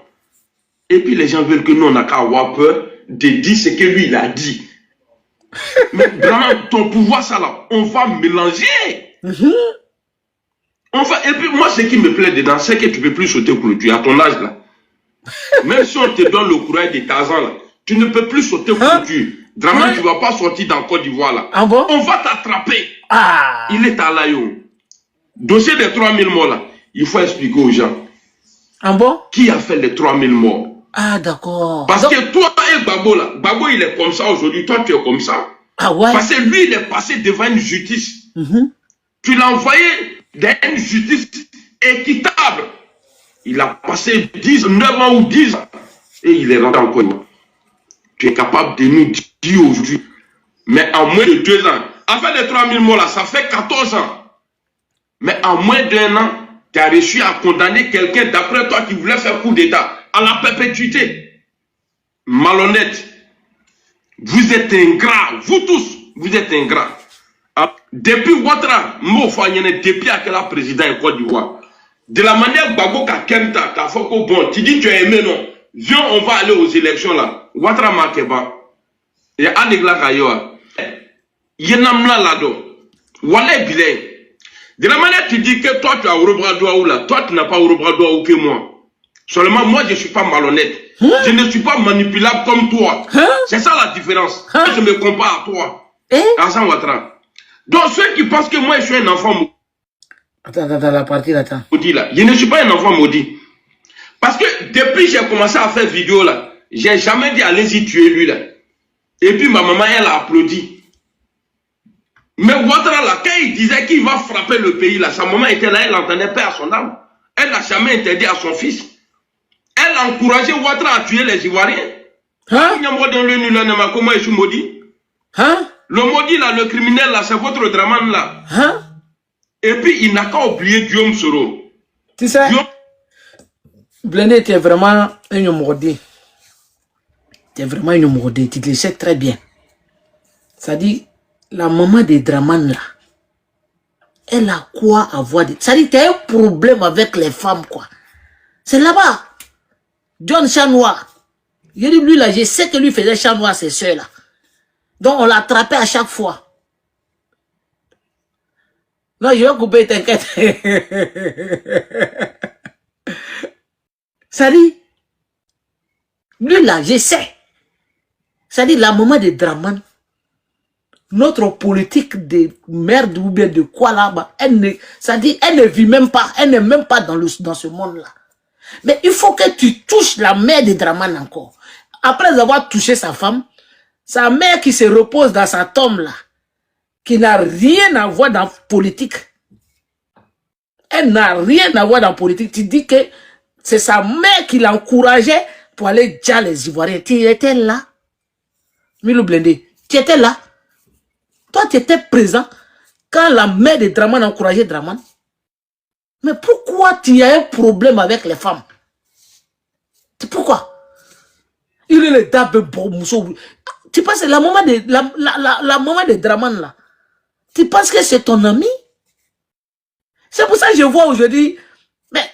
Et puis les gens veulent que nous on n'a qu'à avoir peur de dire ce que lui il a dit. Mais vraiment ton pouvoir ça là, on va mélanger. On va, et puis moi ce qui me plaît dedans, c'est que tu ne peux plus sauter clôture à ton âge là. Même si on te donne le courage de Tarzan là, tu ne peux plus sauter clôture. Vraiment, tu ne vas pas sortir dans Côte d'Ivoire là.
Ah bon?
On va t'attraper.
Ah.
Il est à l'Ayo. Dossier des 3000 morts là, il faut expliquer aux gens.
Ah bon?
Qui a fait les 3000 morts?
Ah d'accord.
Parce que toi et Gbagbo là, Gbagbo il est comme ça aujourd'hui, toi tu es comme ça.
Ah ouais?
Parce que lui il est passé devant une justice. Tu l'as envoyé dans une justice équitable. Il a passé 9 ans ou 10 ans. Et il est rentré en Côte d'Ivoire. Tu es capable de nous dire aujourd'hui, mais en moins de 2 ans, avec les 3000 morts là, ça fait 14 ans. Mais en moins d'1 an, tu as réussi à condamner quelqu'un d'après toi qui voulait faire coup d'État à la perpétuité. Malhonnête. Vous êtes ingrats. Vous tous, vous êtes ingrats. Depuis Ouattara, depuis à quel président en Côte d'Ivoire, de la manière Gbagbo Kakenta, Kafoko bon, tu dis tu as aimé non. Viens, on va aller aux élections là. Ouattara Makeba. Il y a Anegla Kayoa. Yenamla Lado. Wale Bilay. De la manière tu dis que toi tu as Orobradoua ou là, toi tu n'as pas Orobradoua ou que moi. Seulement moi je ne suis pas malhonnête. Je ne suis pas manipulable comme toi. C'est ça la différence. Je me compare à toi. Hassan Ouattara. Donc ceux qui pensent que moi je suis un enfant
attends, la partie là, attends.
Maudit là. Je ne suis pas un enfant maudit. Parce que depuis que j'ai commencé à faire vidéo là, j'ai jamais dit allez-y tuer lui là. Et puis ma maman elle a applaudi. Mais Ouattara là, quand il disait qu'il va frapper le pays là, sa maman était là, elle n'entendait pas à son âme. Elle n'a jamais interdit à son fils. Elle a encouragé Ouattara à tuer les Ivoiriens. Comment je suis maudit? Le maudit là, le criminel là, c'est votre Draman là. Et puis il n'a qu'à oublier Guillaume Soro.
Tu sais, Blende était vraiment un homodé. Tu es vraiment un homodé, tu le sais très bien. Ça dit, la maman de Draman là, elle a quoi à voir? Ça dit, tu as un problème avec les femmes quoi. C'est là-bas. John Chanois, J'ai dit, lui là, je sais que lui faisait chat noir à ses soeurs là. Donc on l'attrapait à chaque fois. Non, je vais couper, t'inquiète. Ça dit, lui là, je sais. Ça dit, la maman de Draman, notre politique de merde ou bien de quoi là-bas, elle ne vit même pas, elle n'est même pas dans ce monde-là. Mais il faut que tu touches la mère de Draman encore. Après avoir touché sa femme, sa mère qui se repose dans sa tombe là, qui n'a rien à voir dans la politique. Elle n'a rien à voir dans la politique. Tu dis que c'est sa mère qui l'encourageait pour aller dire les Ivoiriens. Tu étais là. Milou Blindé, tu étais là. Toi, tu étais présent quand la mère de Draman encourageait Draman. Mais pourquoi tu as un problème avec les femmes? Pourquoi? Il est le dabe bon mousseau. Tu penses que la maman de Draman là, tu penses que c'est ton ami? C'est pour ça que je vois aujourd'hui, mais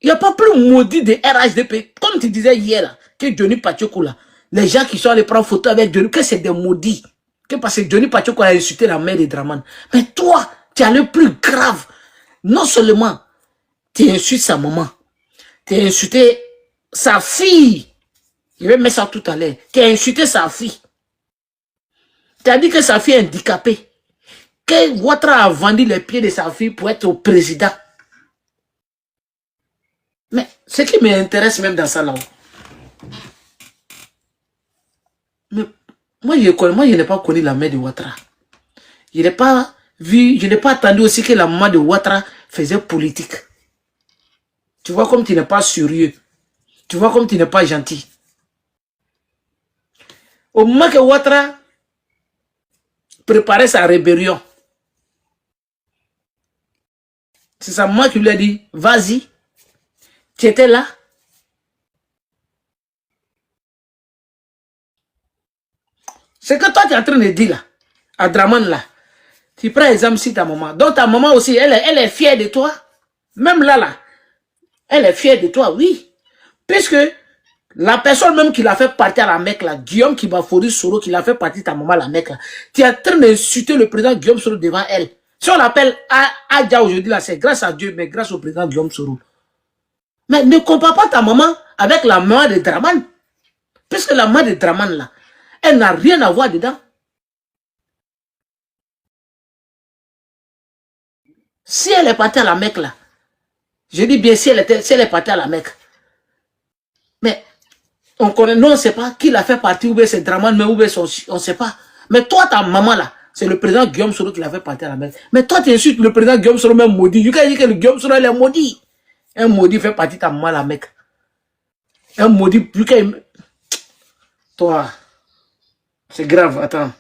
il n'y a pas plus maudit de RHDP, comme tu disais hier là, que Johnny Pacheco là. Les gens qui sont allés prendre photo avec Johnny, que c'est des maudits. Que parce que Johnny Pacheco a insulté la mère de Draman. Mais toi, tu as le plus grave. Non seulement tu insultes sa maman, tu as insulté sa fille. Je vais mettre ça tout à l'heure. Tu as insulté sa fille. Tu as dit que sa fille est handicapée. Que Ouattara a vendu les pieds de sa fille pour être au président. Mais ce qui m'intéresse même dans ça là, mais moi je n'ai pas connu la mère de Ouattara. Je n'ai pas vu, je n'ai pas attendu aussi que la maman de Ouattara faisait politique. Tu vois comme tu n'es pas sérieux. Tu vois comme tu n'es pas gentil. Au moment que Ouattara préparait sa rébellion, c'est sa maman qui lui a dit, vas-y, tu étais là. C'est que toi tu es en train de dire là, à Draman là, tu prends exemple si ta maman. Donc ta maman aussi, elle est fière de toi. Même là, elle est fière de toi, oui. Puisque la personne même qui l'a fait partir à la Mecque là, Guillaume Kibafori Soro, qui l'a fait partir ta maman à la Mecque là, tu es en train d'insulter le président Guillaume Soro devant elle. Si on l'appelle Adja aujourd'hui là, c'est grâce à Dieu, mais grâce au président Guillaume Soro. Mais ne compare pas ta maman avec la maman de Draman. Puisque la maman de Draman là, elle n'a rien à voir dedans. Si elle est partie à la Mecque là, je dis bien si elle est partie à la Mecque, mais on connaît, non, on ne sait pas qui l'a fait partir, ou bien c'est Draman, mais ou bien on ne sait pas. Mais toi, ta maman là, c'est le président Guillaume Soro qui l'a fait partir à la Mecque. Mais toi, tu insultes le président Guillaume Soro même maudit. Tu peux dire que le Guillaume Soro il est maudit. Un maudit fait partir ta maman à la Mecque. Un maudit plus qu'un... Toi, c'est grave, attends.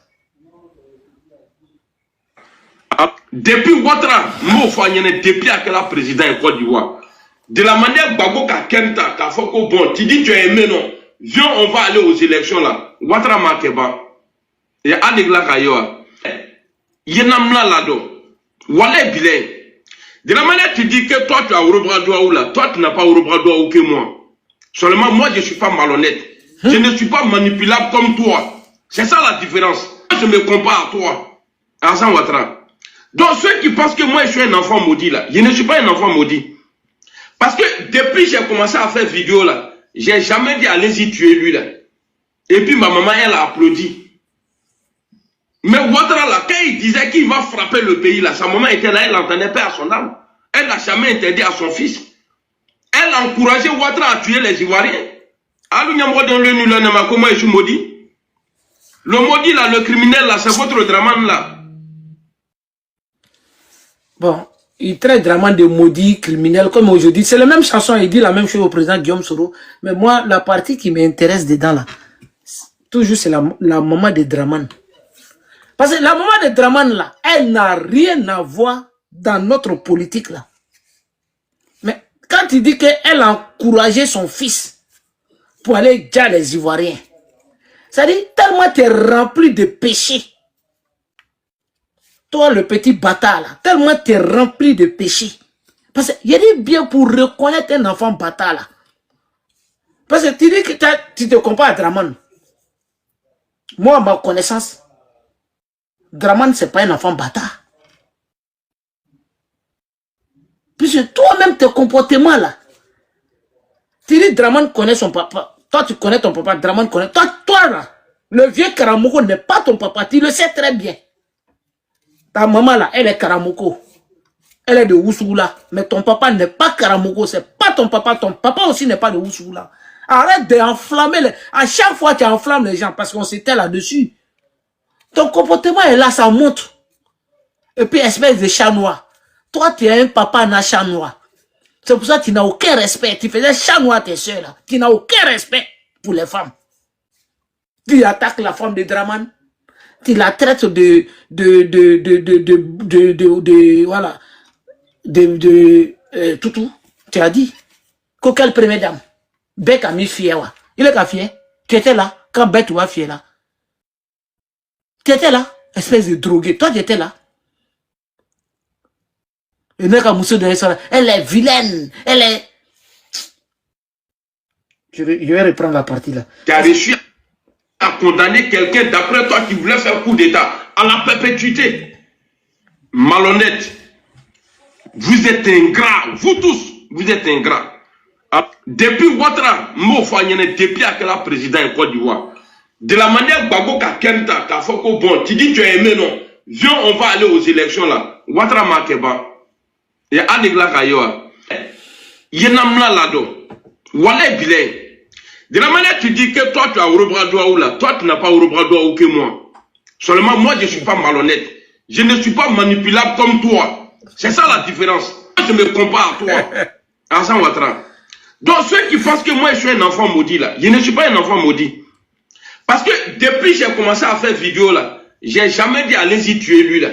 Depuis Ouattara, depuis à quel président en Côte d'Ivoire, de la manière Gbagbo Kenta, bon, tu dis tu as aimé, non? Viens, on va aller aux élections là. Ouattara Makeba. Et Adegla Kayoa. Yenamla Lado. Wale Bilen. De la manière tu dis que toi tu as Ourobradoua ou là, toi tu n'as pas Ourobradoua ou que moi. Seulement moi je ne suis pas malhonnête. Je ne suis pas manipulable comme toi. C'est ça la différence. Je me compare à toi. Hassan Ouattara. Donc ceux qui pensent que moi je suis un enfant maudit là, je ne suis pas un enfant maudit. Parce que depuis que j'ai commencé à faire vidéo là, j'ai jamais dit allez-y tuer lui là. Et puis ma maman elle a applaudi. Mais Ouattara là, quand il disait qu'il va frapper le pays là, sa maman était là, elle n'entendait pas à son âme. Elle n'a jamais interdit à son fils. Elle a encouragé Ouattara à tuer les Ivoiriens. Comment je suis maudit? Le maudit là, le criminel là, c'est votre Draman là.
Bon, il traite Draman de maudit, criminel, comme aujourd'hui. C'est la même chanson, il dit la même chose au président Guillaume Soro. Mais moi, la partie qui m'intéresse dedans là, toujours c'est la maman de Draman. Parce que la maman de Draman là, elle n'a rien à voir dans notre politique là. Mais quand il dit qu'elle a encouragé son fils pour aller dire les Ivoiriens, ça dit tellement tu es rempli de péchés. Toi, le petit bâtard là, tellement tu es rempli de péchés. Parce qu'il y a des bien pour reconnaître un enfant bâtard là. Parce que tu dis que tu te compares à Draman. Moi, à ma connaissance, Draman, ce n'est pas un enfant bâtard. Puisque toi-même, tes comportements là, tu dis Draman connaît son papa. Toi, tu connais ton papa, Draman connaît. Toi là, le vieux Karamoko n'est pas ton papa. Tu le sais très bien. Ta maman là, elle est Karamoko. Elle est de Ousoula. Mais ton papa n'est pas Karamoko. C'est pas ton papa. Ton papa aussi n'est pas de Ousoula. Arrête d'enflammer les... À chaque fois, tu enflammes les gens parce qu'on s'était là-dessus. Ton comportement est là, ça montre. Et puis, espèce de chat noir. Toi, tu es un papa un chat noir. C'est pour ça que tu n'as aucun respect. Tu faisais chat noir tes soeurs là. Tu n'as aucun respect pour les femmes. Tu attaques la femme de Draman. Tu la traites voilà. Toutou. Tu as dit. Quelle première dame. Bec a mis fier. Il est qu'à fier. Tu étais là. Quand Bec tu vas fier là. Tu étais là. Espèce de drogué. Toi, tu étais là. Et elle est vilaine. Elle est... Je vais reprendre la partie là.
Tu as réussi à condamner quelqu'un d'après toi qui voulait faire coup d'État à la perpétuité. Malhonnête. Vous êtes ingrats. Vous tous, vous êtes ingrats. Depuis Ouattara, depuis à quel président en Côte d'Ivoire, de la manière Gbagbo Kenta, Kafoko, bon, tu dis tu as aimé, non? Viens, on va aller aux élections là. Ouattara Makeba. Et Adegla Kayoa. Yenamla Lado. Wale Bilay. De la manière tu dis que toi tu as Orobradoua ou là, toi tu n'as pas Orobradoua ou que moi. Seulement moi je ne suis pas malhonnête. Je ne suis pas manipulable comme toi. C'est ça la différence. Je me compare à toi. Hassan Ouattara. Donc ceux qui pensent que moi je suis un enfant maudit là, je ne suis pas un enfant maudit. Parce que depuis que j'ai commencé à faire vidéo là, j'ai jamais dit allez-y tuer lui là.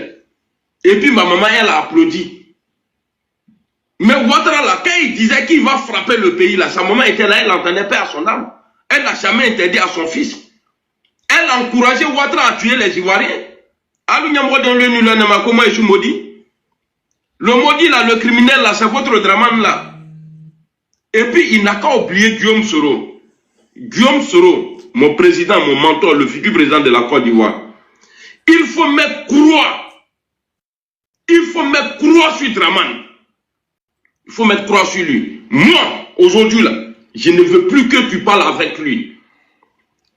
Et puis ma maman elle a applaudi. Mais Ouattara là, quand il disait qu'il va frapper le pays là, sa maman était là, elle n'entendait pas à son âme. Elle n'a jamais interdit à son fils. Elle a encouragé Ouattara à tuer les Ivoiriens. Comment je suis maudit? Le maudit là, le criminel là, c'est votre Draman là. Et puis il n'a qu'à oublier Guillaume Soro. Guillaume Soro, mon président, mon mentor, le futur président de la Côte d'Ivoire. Il faut mettre croix. Il faut mettre croix sur Draman. Il faut mettre croix sur lui. Moi, aujourd'hui là, je ne veux plus que tu parles avec lui.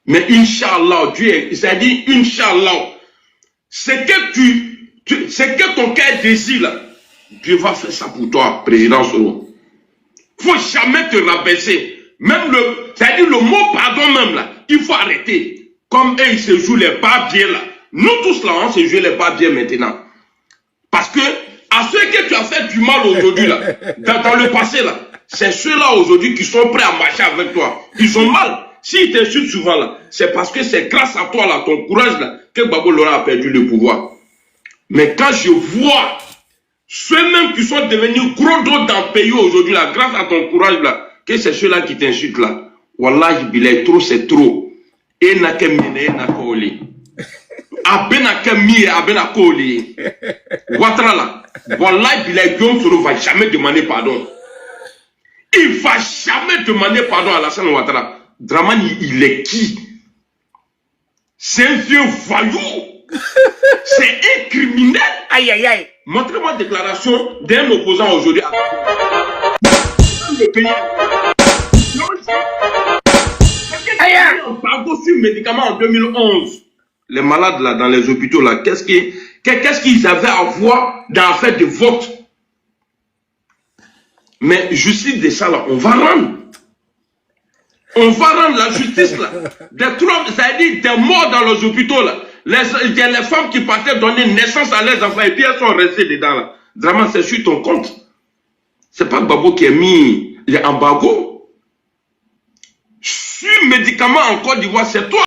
Mais Inch'Allah, Dieu, ça dit Inch'Allah. C'est que ton cœur désire là. Dieu va faire ça pour toi, président Soro. Il ne faut jamais te rabaisser. Même c'est-à-dire le mot pardon même là, il faut arrêter. Comme eux, ils se jouent les pas bien là. Nous tous là, on se joue les pas bien maintenant. Parce que, à ceux que tu as fait du mal aujourd'hui là, dans le passé là, c'est ceux-là aujourd'hui qui sont prêts à marcher avec toi. Ils ont mal. S'ils t'insultent souvent là, c'est parce que c'est grâce à toi là, ton courage là, que Gbagbo Laurent a perdu le pouvoir. Mais quand je vois ceux-mêmes qui sont devenus gros dos dans le pays aujourd'hui là, grâce à ton courage là, que c'est ceux-là qui t'insultent là. Wallahi bilay, trop c'est trop. Et n'a qu'à mine, n'a qu'à oli. Abena kami, abena koli. Ouattara là. Wallahi bilay, Guillaume Soro va jamais demander pardon. Il va jamais demander pardon à Alassane Ouattara. Draman, il est qui? C'est un vieux voyou. C'est un criminel.
Aïe, aïe, aïe.
Montrez-moi la déclaration d'un opposant aujourd'hui. Le pays. Un embargo sur médicaments en 2011. Les malades là, dans les hôpitaux là, qu'est-ce qu'ils avaient à voir dans l'affaire de vote? Mais justice de ça là, on va rendre. On va rendre la justice là. C'est-à-dire des morts dans les hôpitaux là. Les femmes qui partaient donner naissance à leurs enfants et puis elles sont restées dedans là. Vraiment, c'est sur ton compte. C'est pas Gbagbo qui a mis l'embargo. Sur médicaments en Côte d'Ivoire, c'est toi.